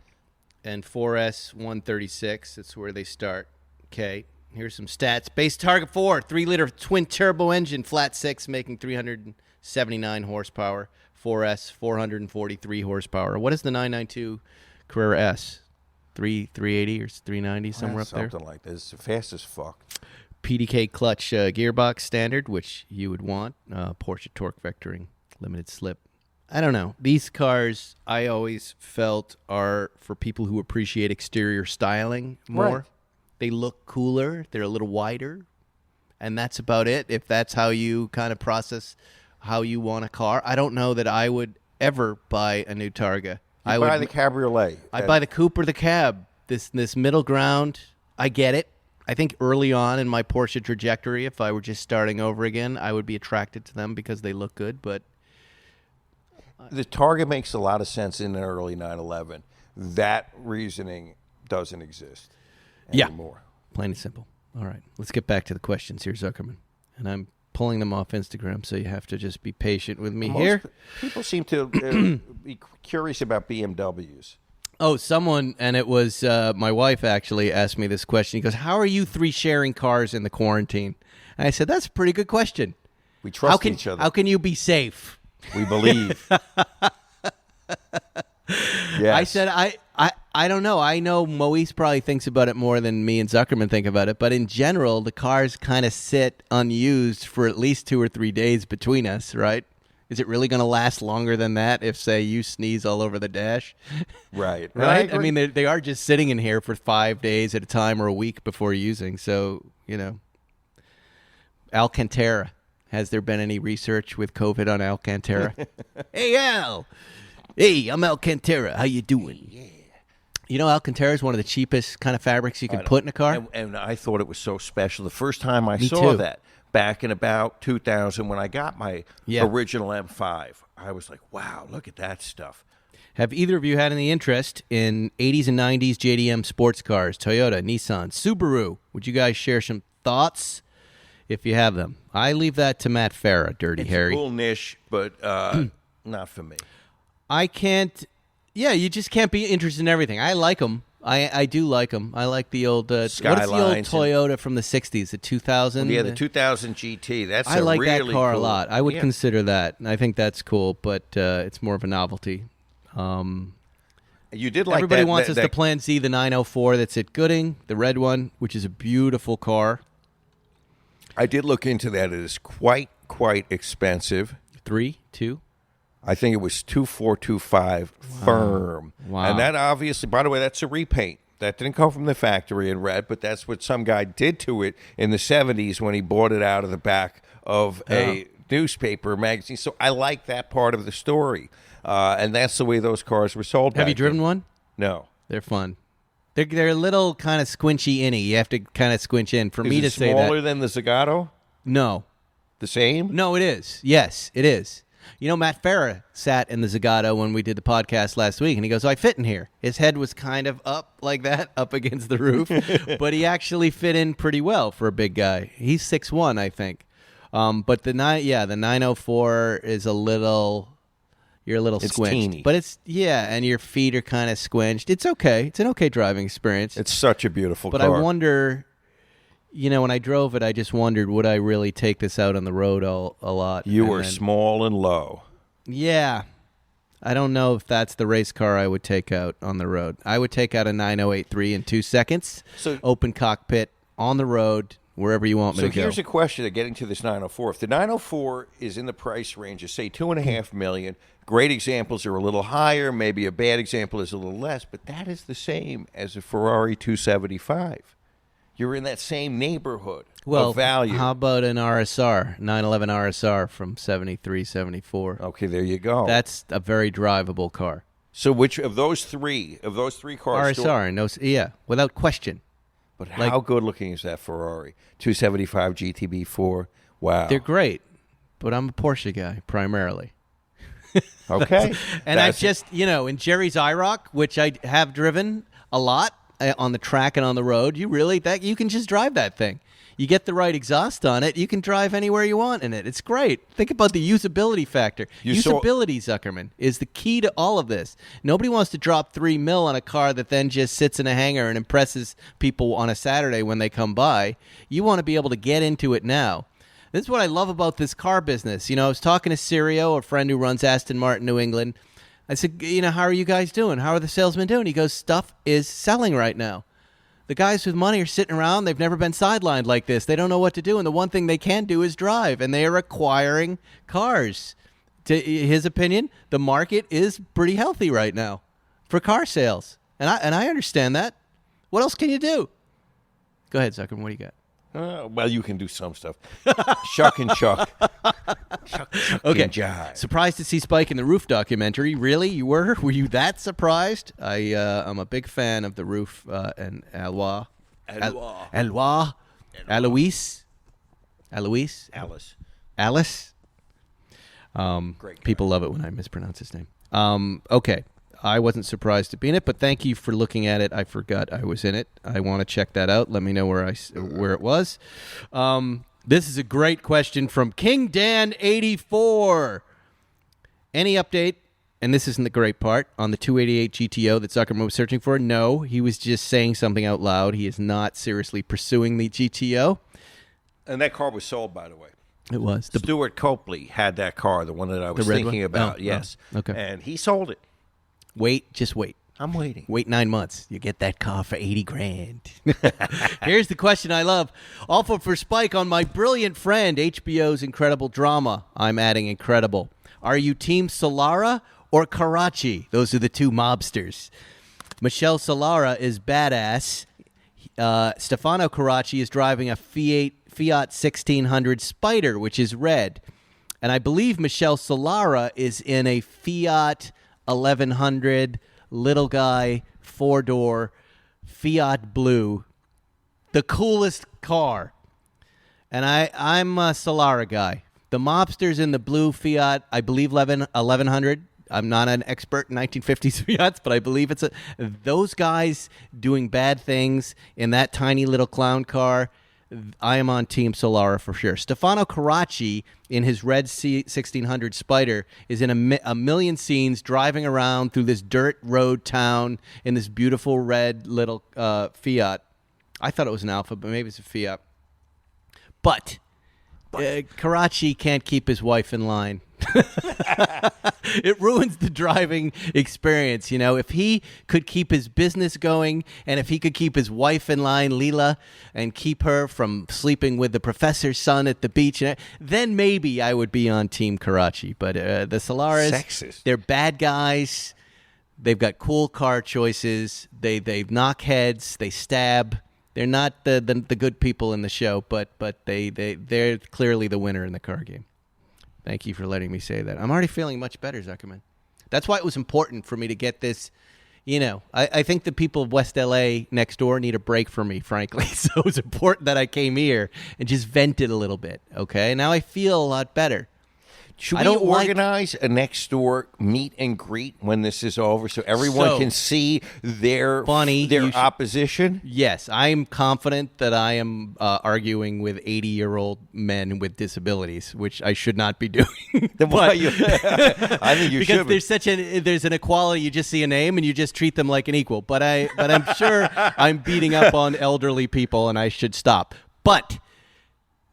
and 4S $136. That's where they start. Okay. Here's some stats. Base Targa 4, 3-liter twin turbo engine, flat 6, making 379 horsepower. 4S, 443 horsepower. What is the 992 Carrera S? 380 or 390, somewhere up there?
Something like that. It's fast as fuck.
PDK clutch gearbox standard, which you would want. Porsche torque vectoring, limited slip. I don't know. These cars, I always felt, are for people who appreciate exterior styling more.
Right.
They look cooler. They're a little wider. And that's about it. If that's how you kind of process how you want a car. I don't know that I would ever buy a new Targa.
I buy the cabriolet.
I buy the coupe or the cab. This middle ground, I get it. I think early on in my Porsche trajectory, if I were just starting over again, I would be attracted to them because they look good. But
the Targa makes a lot of sense in an early 911. That reasoning doesn't exist anymore.
Plain and simple. All right, let's get back to the questions here, Zuckerman. And I'm pulling them off Instagram, so you have to just be patient with me here.
People seem to be curious about BMWs.
Oh, someone, and it was my wife actually asked me this question. He goes, how are you three sharing cars in the quarantine? And I said, that's a pretty good question.
We trust each other.
How can you be safe?
We believe. Yes.
I said, I don't know. I know Moise probably thinks about it more than me and Zuckerman think about it. But in general, the cars kind of sit unused for at least 2 or 3 days between us, right? Is it really going to last longer than that if, say, you sneeze all over the dash?
Right.
Right? I mean, they are just sitting in here for 5 days at a time or a week before using. So, Alcantara. Has there been any research with COVID on Alcantara? Hey, Al. Hey, I'm Alcantara. How you doing? Yeah. Alcantara is one of the cheapest kind of fabrics you can put in a car.
And I thought it was so special. The first time I saw that, back in about 2000 when I got my original M5, I was like, wow, look at that stuff.
Have either of you had any interest in 80s and 90s JDM sports cars, Toyota, Nissan, Subaru? Would you guys share some thoughts if you have them? I leave that to Matt Farah, Dirty Harry.
It's a cool niche, but not for me.
I can't. Yeah, you just can't be interested in everything. I like them. I do like them. I like the old
Skylines.
What is the old Toyota from the 60s, the 2000?
Yeah, the 2000 GT.
I like
really
that car
cool.
a lot. I would consider that. I think that's cool, but it's more of a novelty.
You did like
everybody
that,
wants us to Plan Z, the 904 that's at Gooding, the red one, which is a beautiful car.
I did look into that. It is quite expensive.
3, 2.
I think it was 2425 firm.
Wow.
And that obviously, by the way, that's a repaint. That didn't come from the factory in red, but that's what some guy did to it in the 70s when he bought it out of the back of a newspaper magazine. So I like that part of the story. And that's the way those cars were sold.
Have you driven one?
No.
They're fun. They're a little kind of squinchy inny. You have to kind of squinch in. For me to say that.
Is it smaller than the Zagato?
No.
The same?
No, it is. Yes, it is. Matt Farah sat in the Zagato when we did the podcast last week, and he goes, I fit in here. His head was kind of up like that, up against the roof, but he actually fit in pretty well for a big guy. He's 6'1", I think. But the 904 is you're a little squinched.
Teeny.
But and your feet are kind of squinched. It's okay. It's an okay driving experience.
It's such a beautiful car.
But I wonder, when I drove it, I just wondered, would I really take this out on the road a lot?
You were small and low.
Yeah. I don't know if that's the race car I would take out on the road. I would take out a 9083 in 2 seconds, open cockpit, on the road, wherever you want me to go.
So here's a question of getting to this 904. If the 904 is in the price range of, say, $2.5 million, great examples are a little higher, maybe a bad example is a little less, but that is the same as a Ferrari 275. You're in that same neighborhood of value.
How about an RSR, 911 RSR from 73, 74?
Okay, there you go.
That's a very drivable car.
So which of those three cars?
RSR, without question.
But how good looking is that Ferrari? 275 GTB4. Wow.
They're great, but I'm a Porsche guy primarily.
Okay.
And I just, in Jerry's IROC, which I have driven a lot, on the track and on the road. You can just drive that thing. You get the right exhaust on it, you can drive anywhere you want in it. It's great. Think about the usability factor. Usability, Zuckerman, is the key to all of this. Nobody wants to drop $3 million on a car that then just sits in a hangar and impresses people on a Saturday when they come by. You want to be able to get into it now. This is what I love about this car business. I was talking to Sirio, a friend who runs Aston Martin New England. I said, how are you guys doing? How are the salesmen doing? He goes, stuff is selling right now. The guys with money are sitting around. They've never been sidelined like this. They don't know what to do, and the one thing they can do is drive, and they are acquiring cars. To his opinion, the market is pretty healthy right now for car sales, and I understand that. What else can you do? Go ahead, Zuckerman. What do you got?
Well, you can do some stuff. Shuck and chuck. Shuck
okay.
and jive.
Surprised to see Spike in the Roof documentary. Really? You were? Were you that surprised? I'm a big fan of the Roof and Alois. Alice.
Great guy.
People love it when I mispronounce his name. Okay. I wasn't surprised to be in it, but thank you for looking at it. I forgot I was in it. I want to check that out. Let me know where it was. This is a great question from King Dan 84. Any update? And this isn't the great part on the 288 GTO that Zuckerman was searching for. No, he was just saying something out loud. He is not seriously pursuing the GTO.
And that car was sold, by the way.
It was.
Stuart Copley had that car, the one that I was thinking about.
Oh,
yes.
Oh, okay.
And he sold it.
Just wait.
I'm waiting.
Wait 9 months. You get that car for $80,000. Here's the question I love. Also for Spike on my brilliant friend, HBO's incredible drama. I'm adding incredible. Are you Team Solara or Karachi? Those are the two mobsters. Michelle Solara is badass. Stefano Karachi is driving a Fiat 1600 Spider, which is red. And I believe Michelle Solara is in a Fiat 1100 little guy 4-door Fiat blue, the coolest car. And I'm a Solara guy. The mobsters in the blue Fiat, I believe 1100. I'm not an expert in 1950s Fiats, but I believe those guys doing bad things in that tiny little clown car. I am on Team Solara for sure. Stefano Karachi in his red 1600 Spider is in a million scenes driving around through this dirt road town in this beautiful red little Fiat. I thought it was an Alfa, but maybe it's a Fiat. But Karachi can't keep his wife in line. It ruins the driving experience. If he could keep his business going and if he could keep his wife in line, Leela, and keep her from sleeping with the professor's son at the beach, then maybe I would be on Team Karachi. But the Solaris,
sexist. They're
bad guys. They've got cool car choices. They knock heads. They stab. They're not the good people in the show, but they're clearly the winner in the car game. Thank you for letting me say that. I'm already feeling much better, Zuckerman. That's why it was important for me to get this. I think the people of West LA next door need a break from me, frankly. So it was important that I came here and just vented a little bit. Okay, now I feel a lot better.
Should we organize a next door meet and greet when this is over so everyone can see their opposition?
Yes, I'm confident that I am arguing with 80-year-old men with disabilities, which I should not be doing.
I think you should.
Because there's an equality. You just see a name and you just treat them like an equal. But I'm sure I'm beating up on elderly people and I should stop. But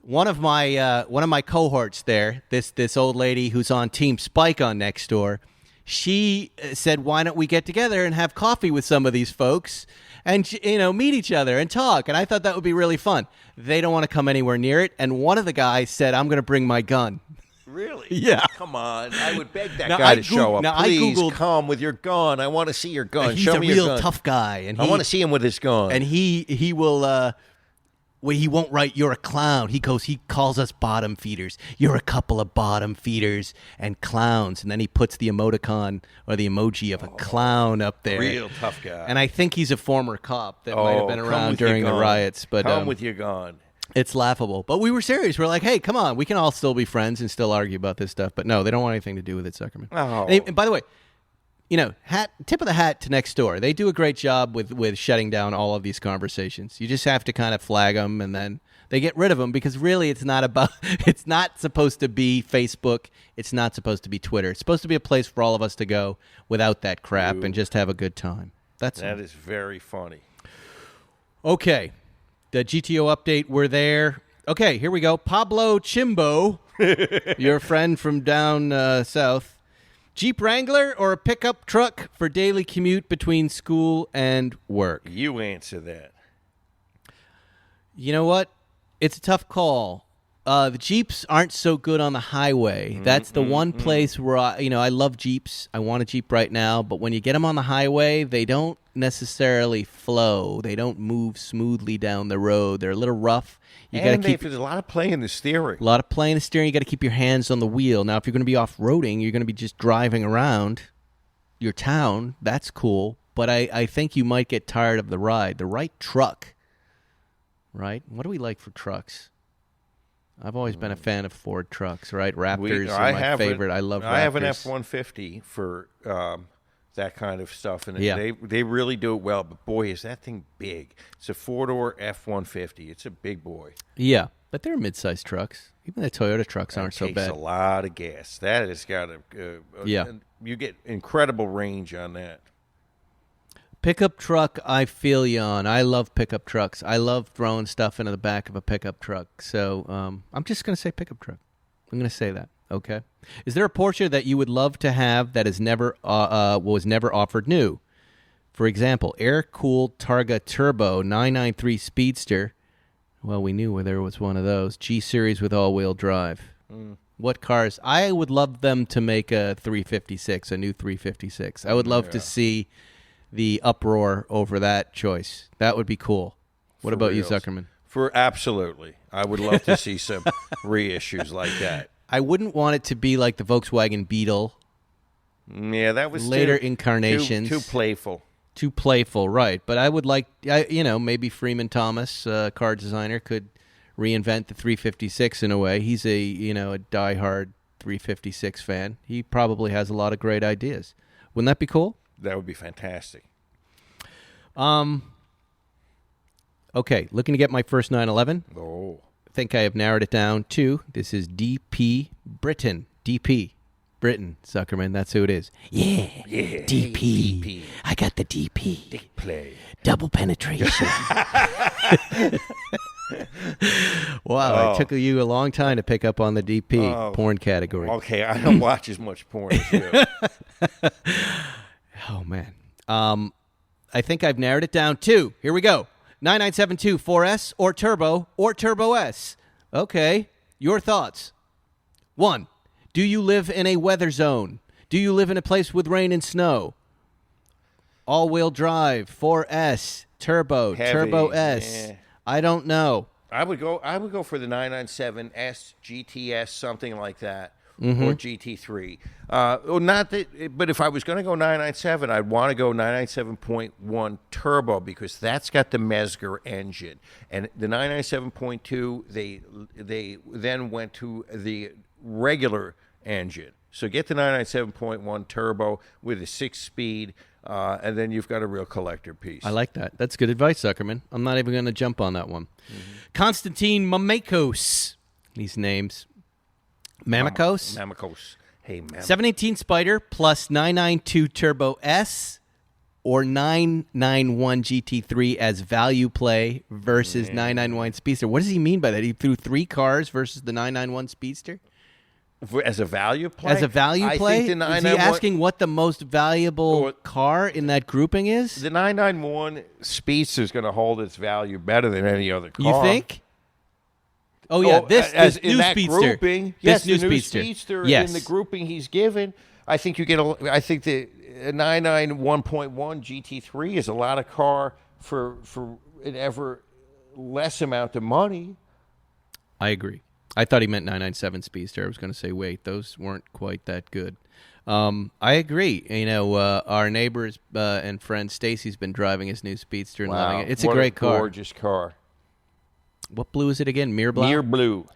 one of my cohorts there, this old lady who's on Team Spike on Nextdoor, she said, "Why don't we get together and have coffee with some of these folks and meet each other and talk?" And I thought that would be really fun. They don't want to come anywhere near it, and one of the guys said, "I'm going to bring my gun."
Really?
Yeah.
Come on. I would beg that guy to show up. Please come with your gun. I want to see your gun.
He's
Show me your gun.
He's a real tough guy, and
I want to see him with his gun.
And he will. Well, he won't write, "You're a clown." He calls us bottom feeders. You're a couple of bottom feeders and clowns. And then he puts the emoticon or the emoji of a clown up there.
Real tough guy.
And I think he's a former cop that might have been around during the riots. But
come with your gun.
It's laughable. But we were serious. We're like, hey, come on. We can all still be friends and still argue about this stuff. But no, they don't want anything to do with it, Zuckerman.
Oh.
And by the way, tip of the hat to Next Door. They do a great job with shutting down all of these conversations. You just have to kind of flag them, and then they get rid of them because really it's not supposed to be Facebook. It's not supposed to be Twitter. It's supposed to be a place for all of us to go without that crap and just have a good time. That
is very funny.
Okay. The GTO update, we're there. Okay, here we go. Pablo Chimbo, your friend from down south. Jeep Wrangler or a pickup truck for daily commute between school and work?
You answer that.
You know what? It's a tough call. The Jeeps aren't so good on the highway. That's the one place where I love Jeeps. I want a Jeep right now, but when you get them on the highway, they don't necessarily flow. They don't move smoothly down the road. They're a little rough.
There's a lot of play in the steering.
A lot of play in the steering. You got to keep your hands on the wheel. Now, if you're going to be off-roading, you're going to be just driving around your town. That's cool, but I think you might get tired of the ride. The right truck, right? What do we like for trucks? I've always been a fan of Ford trucks, right? Raptors are my favorite. I love Raptors.
I have an F-150 for that kind of stuff, and they really do it well. But, boy, is that thing big. It's a four-door F-150. It's a big boy.
Yeah, but they're mid-sized trucks. Even the Toyota trucks aren't so bad.
It takes a lot of gas. That has got you get incredible range on that.
Pickup truck, I feel you on. I love pickup trucks. I love throwing stuff into the back of a pickup truck. So I'm just going to say pickup truck. I'm going to say that. Okay. Is there a Porsche that you would love to have that is never was never offered new? For example, air-cooled Targa Turbo 993 Speedster. Well, we knew where there was one of those. G-Series with all-wheel drive. What cars? I would love them to make a 356, a new 356. I would love to see the uproar over that choice. That would be cool. What about you, Zuckerman?
Absolutely. I would love to see some reissues like that.
I wouldn't want it to be like the Volkswagen Beetle.
Yeah, that was
later incarnations.
Too playful.
Too playful, right. But I would like, maybe Freeman Thomas, car designer, could reinvent the 356 in a way. He's a diehard 356 fan. He probably has a lot of great ideas. Wouldn't that be cool?
That would be fantastic.
Okay, looking to get my first 911.
Oh.
I think I have narrowed it down to, this is DP Britain. DP Britain, Zuckerman, that's who it is. Yeah, DP. I got the DP.
Dick play.
Double penetration. Wow, it took you a long time to pick up on the DP porn category.
Okay, I don't watch as much porn as you.
Oh, man. I think I've narrowed it down to, here we go, 9972 4S or Turbo S. Okay, your thoughts. 1, do you live in a weather zone? Do you live in a place with rain and snow? All-wheel drive, 4S, Turbo,
Heavy.
Turbo S.
Yeah.
I don't know.
I would go for the 997S, GTS, something like that. Or GT3. Not that, but if I was going to go 997, I'd want to go 997.1 turbo because that's got the Mesger engine. And the 997.2, they then went to the regular engine. So get the 997.1 turbo with a 6-speed, and then you've got a real collector piece.
I like that. That's good advice, Zuckerman. I'm not even going to jump on that one. Konstantin Mamakos. These names. Mamakos?
Mamakos. Hey, Mamakos.
718 Spider plus 992 Turbo S or 991 GT3 as value play versus 991 Speedster. What does he mean by that? He threw 3 cars versus the 991 Speedster?
As a value play?
As a value play?
I think the
is he asking what the most valuable car in that grouping is?
The 991 Speedster is going to hold its value better than any other car.
You think? Oh, yeah, this new Speedster.
Grouping,
this
new
new
Speedster
yes.
in the grouping he's given, I think you get I think the 991.1 GT3 is a lot of car for an ever less amount of money.
I agree. I thought he meant 997 Speedster. I was going to say, wait, those weren't quite that good. I agree. Our neighbors and friend Stacy's been driving his new Speedster and loving it. It's a great car.
Gorgeous car.
What blue is it again? Mirror blue?
Mirror blue.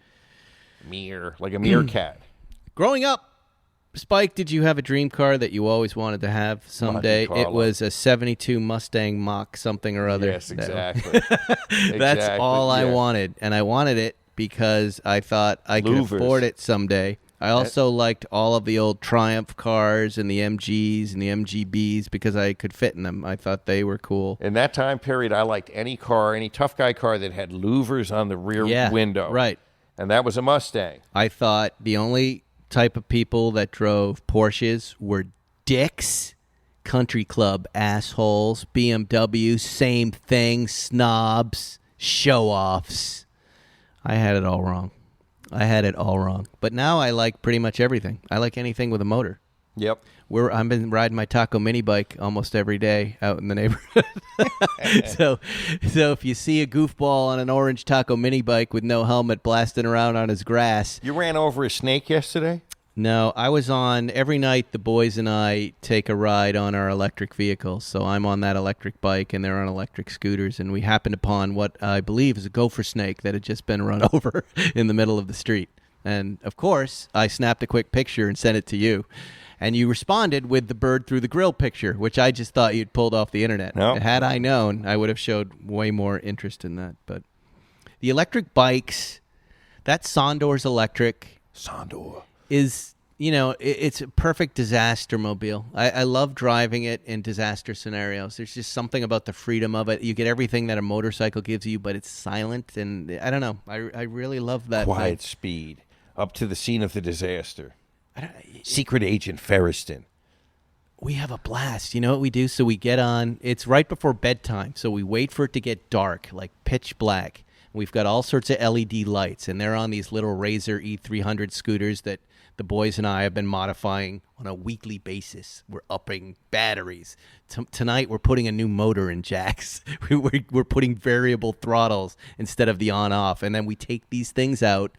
Mirror, like a meerkat.
Growing up, Spike, did you have a dream car that you always wanted to have someday?
Monte Carlo.
It was a 72 Mustang Mach something or other.
Yes, exactly.
That's all I wanted. And I wanted it because I thought I could afford it someday. I also liked all of the old Triumph cars and the MGs and the MGBs because I could fit in them. I thought they were cool.
In that time period, I liked any car, any tough guy car that had louvers on the rear window.
Right.
And that was a Mustang.
I thought the only type of people that drove Porsches were dicks, country club assholes, BMW, same thing, snobs, show-offs. I had it all wrong. But now I like pretty much everything. I like anything with a motor.
Yep.
I've been riding my Taco mini bike almost every day out in the neighborhood. So if you see a goofball on an orange Taco mini bike with no helmet blasting around on his grass.
You ran over a snake yesterday?
No, I was on every night. The boys and I take a ride on our electric vehicles. So I'm on that electric bike and they're on electric scooters. And we happened upon what I believe is a gopher snake that had just been run over in the middle of the street. And of course, I snapped a quick picture and sent it to you. And you responded with the bird through the grill picture, which I just thought you'd pulled off the internet.
No.
Had I known, I would have showed way more interest in that. But the electric bikes, that Sondor's electric.
Sondor.
Is, it's a perfect disaster mobile. I love driving it in disaster scenarios. There's just something about the freedom of it. You get everything that a motorcycle gives you, but it's silent. And I don't know. I really love that.
Quiet speed. Up to the scene of the disaster. Secret Agent Ferriston.
We have a blast. You know what we do? So we get on. It's right before bedtime. So we wait for it to get dark, like pitch black. We've got all sorts of LED lights, and they're on these little Razor E300 scooters that the boys and I have been modifying on a weekly basis. We're upping batteries. Tonight, we're putting a new motor in jacks. We're putting variable throttles instead of the on-off. And then we take these things out,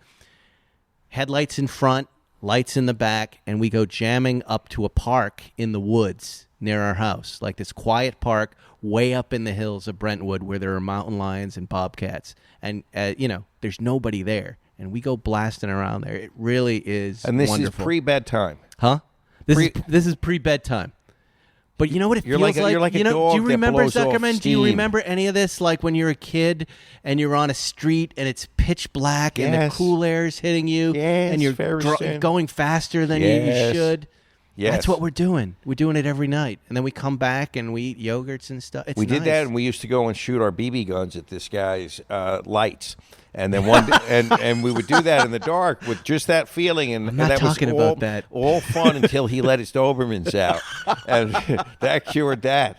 headlights in front, lights in the back, and we go jamming up to a park in the woods near our house, like this quiet park way up in the hills of Brentwood where there are mountain lions and bobcats. And, there's nobody there. And we go blasting around there. It really is
And this
wonderful.
is pre-bedtime.
Huh? This is pre-bedtime. But you know what it feels like?
You're like a dog
do you remember,
that blows off
Zuckerman? Do you
steam.
remember any of this? Like when you're a kid and you're on a street and it's pitch black and the cool air is hitting you and you're going faster than you should.
Yes.
That's what we're doing. We're doing it every night. And then we come back and we eat yogurts and stuff. It's
We did
nice.
that, and we used to go and shoot our BB guns at this guy's lights. And then one day, and we would do that in the dark with just that feeling, and
I'm not
that
talking
was
about that.
all fun until he let his Dobermans out, and that cured that.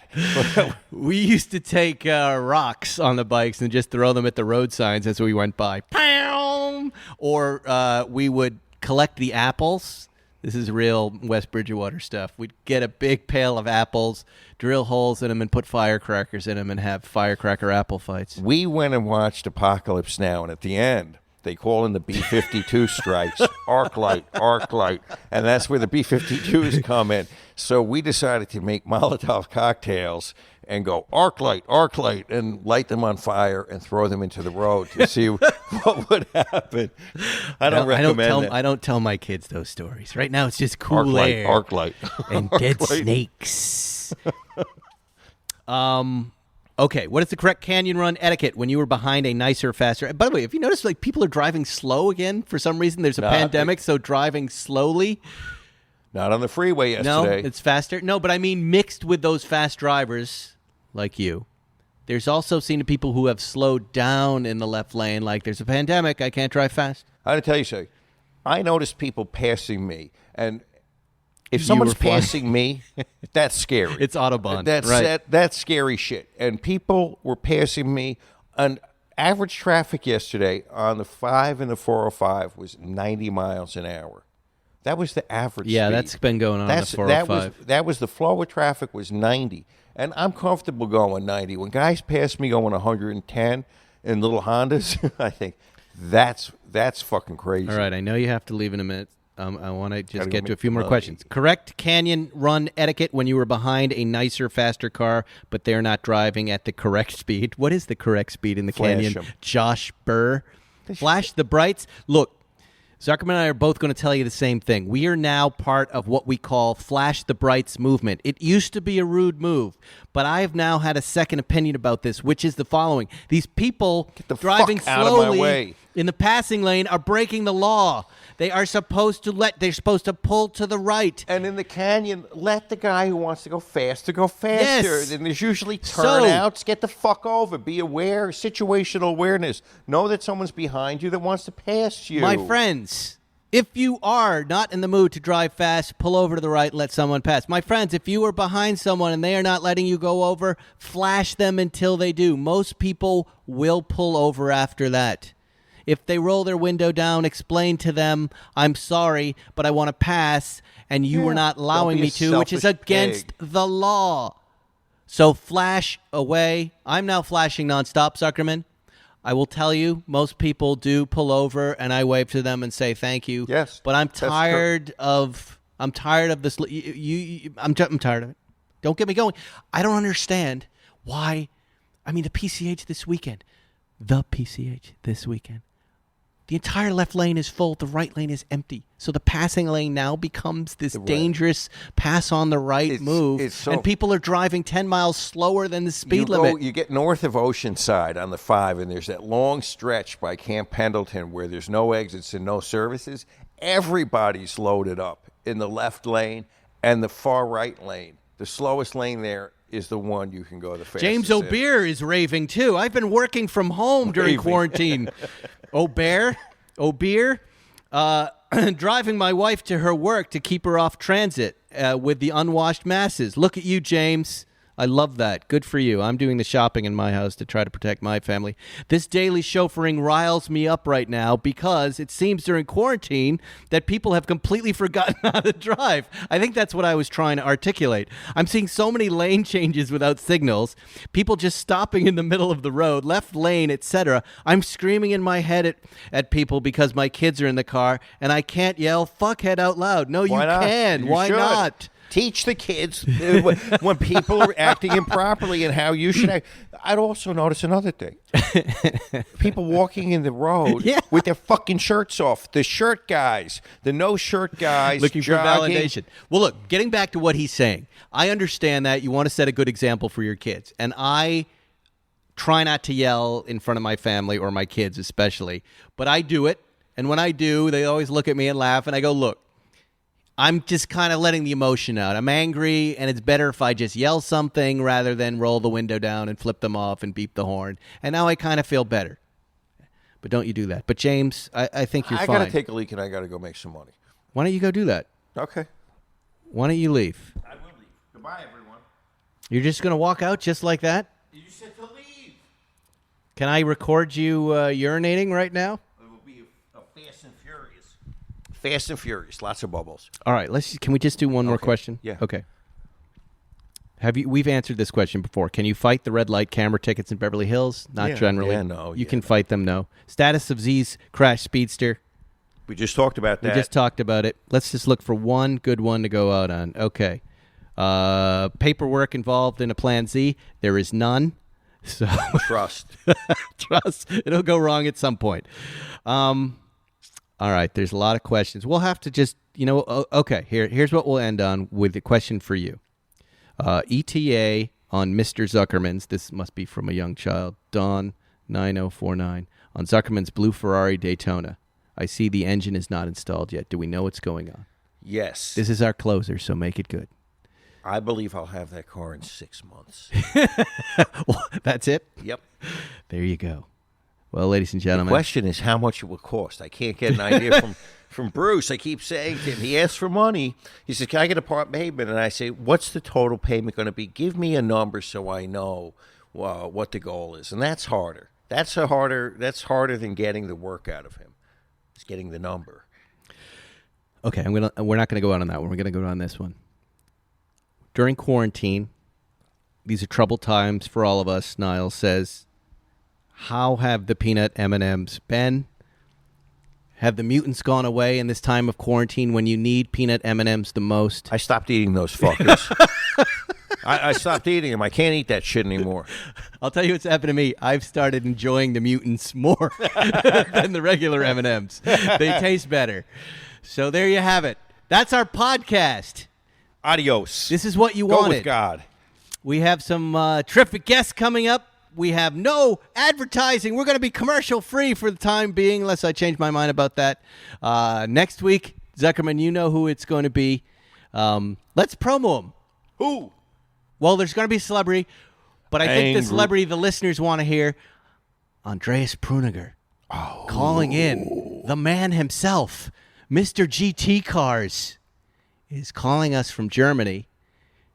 We used to take rocks on the bikes and just throw them at the road signs as we went by. Pow! Or we would collect the apples. This is real West Bridgewater stuff. We'd get a big pail of apples, drill holes in them, and put firecrackers in them and have firecracker apple fights.
We went and watched Apocalypse Now, and at the end, they call in the B-52 strikes, arc light, and that's where the B-52s come in. So we decided to make Molotov cocktails and go arc light, and light them on fire and throw them into the road to see what would happen. I don't recommend that.
I don't tell my kids those stories. Right now, it's just cool air.
Arc light.
And dead snakes. Okay, what is the correct canyon run etiquette when you were behind a nicer, faster... By the way, have you noticed like people are driving slow again? For some reason, there's a pandemic, so driving slowly...
Not on the freeway yesterday.
No, it's faster. No, but I mean mixed with those fast drivers like you. There's also seen people who have slowed down in the left lane. Like, there's a pandemic, I can't drive fast.
I got to tell you something. I noticed people passing me, and if someone's passing me, that's scary.
It's Autobahn.
That's scary shit. And people were passing me. And average traffic yesterday on the 5 and the 405 was 90 miles an hour. That was the average speed.
That's been going on the 405.
That was the flow of traffic was 90. And I'm comfortable going 90. When guys pass me going 110 in little Hondas, I think that's fucking crazy.
All right, I know you have to leave in a minute. I want to just get to a few more questions. Correct canyon run etiquette when you were behind a nicer, faster car, but they're not driving at the correct speed. What is the correct speed in the canyon?
Them.
Josh Burr. Flash the brights. Look, Zuckerman and I are both going to tell you the same thing. We are now part of what we call Flash the Brights movement. It used to be a rude move, but I have now had a second opinion about this, which is the following. These people driving slowly in the passing lane are breaking the law. They're supposed to pull to the right.
And in the canyon, let the guy who wants to go faster go faster.
Yes.
And there's usually turnouts. Get the fuck over. Be aware. Situational awareness. Know that someone's behind you that wants to pass you.
My friends, if you are not in the mood to drive fast, pull over to the right and let someone pass. My friends, if you are behind someone and they are not letting you go over, flash them until they do. Most people will pull over after that. If they roll their window down, explain to them, I'm sorry, but I want to pass, and you are not allowing me to, which is against the law. So flash away. I'm now flashing nonstop, Zuckerman. I will tell you, most people do pull over, and I wave to them and say thank you.
Yes,
but I'm tired of this. I'm tired of it. Don't get me going. I don't understand why. I mean, the PCH this weekend. The entire left lane is full. The right lane is empty. So the passing lane now becomes this dangerous pass on the right move. And people are driving 10 miles slower than the speed limit.
You get north of Oceanside on the 5, and there's that long stretch by Camp Pendleton where there's no exits and no services. Everybody's loaded up in the left lane and the far right lane. The slowest lane there is the one you can go the fastest.
James O'Beer is raving, too. I've been working from home during quarantine. O'Beer, driving my wife to her work to keep her off transit with the unwashed masses. Look at you, James. I love that. Good for you. I'm doing the shopping in my house to try to protect my family. This daily chauffeuring riles me up right now because it seems during quarantine that people have completely forgotten how to drive. I think that's what I was trying to articulate. I'm seeing so many lane changes without signals, people just stopping in the middle of the road, left lane, etc. I'm screaming in my head at people because my kids are in the car, and I can't yell fuckhead out loud. No, you can. Why not?
Teach the kids when people are acting improperly and how you should act. I'd also notice another thing. People walking in the road with their fucking shirts off. The shirt guys, the no-shirt guys.
Looking for validation. Well, look, getting back to what he's saying, I understand that you want to set a good example for your kids. And I try not to yell in front of my family or my kids especially. But I do it. And when I do, they always look at me and laugh. And I go, look. I'm just kind of letting the emotion out. I'm angry, and it's better if I just yell something rather than roll the window down and flip them off and beep the horn. And now I kind of feel better. But don't you do that. But, James, I think you're fine.
I got to take a leak, and I got to go make some money.
Why don't you go do that?
Okay.
Why don't you leave?
I will leave. Goodbye, everyone.
You're just going to walk out just like that?
You said to leave.
Can I record you urinating right now?
It will be a Fast and Furious. Fast and Furious, lots of bubbles.
All right, can we just do one more question?
Yeah.
Okay. We've answered this question before. Can you fight the red light camera tickets in Beverly Hills? Not generally.
Yeah, no.
You can fight them, no. Status of Z's crash speedster.
We just talked about that.
We just talked about it. Let's just look for one good one to go out on. Okay. Paperwork involved in a Plan Z. There is none. So
Trust.
Trust. It'll go wrong at some point. All right, there's a lot of questions. We'll have to just, okay, here's what we'll end on with a question for you. ETA on Mr. Zuckerman's, this must be from a young child, Dawn 9049, on Zuckerman's blue Ferrari Daytona. I see the engine is not installed yet. Do we know what's going on?
Yes.
This is our closer, so make it good.
I believe I'll have that car in 6 months.
Well, that's it?
Yep.
There you go. Well, ladies and gentlemen.
The question is how much it will cost. I can't get an idea from Bruce. I keep saying to him, he asks for money. He says, can I get a part payment? And I say, what's the total payment going to be? Give me a number so I know what the goal is. And that's harder. That's harder than getting the work out of him. It's getting the number.
Okay, we're not going to go out on that one. We're going to go on this one. During quarantine, these are troubled times for all of us, Niles says. How have the peanut M&Ms been? Have the mutants gone away in this time of quarantine when you need peanut M&Ms the most?
I stopped eating those fuckers. I stopped eating them. I can't eat that shit anymore.
I'll tell you what's happened to me. I've started enjoying the mutants more than the regular M&Ms. They taste better. So there you have it. That's our podcast.
Adios.
This is what you
Go
wanted.
with God.
We have some terrific guests coming up. We have no advertising. We're going to be commercial free for the time being, unless I change my mind about that. Next week, Zuckerman, you know who it's going to be. Let's promo him.
Who?
Well, there's going to be a celebrity, but I think the
Angry.
celebrity the listeners want to hear, Andreas Pruniger, calling in. The man himself, Mr. GT Cars, is calling us from Germany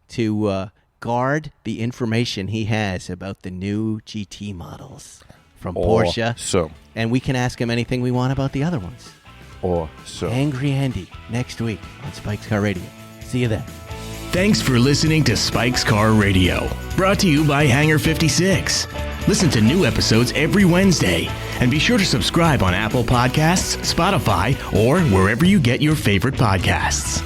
to guard the information he has about the new GT models from Porsche.
So.
And we can ask him anything we want about the other ones.
So.
Angry Andy, next week on Spike's Car Radio. See you then.
Thanks for listening to Spike's Car Radio, brought to you by Hangar 56. Listen to new episodes every Wednesday, and be sure to subscribe on Apple Podcasts, Spotify, or wherever you get your favorite podcasts.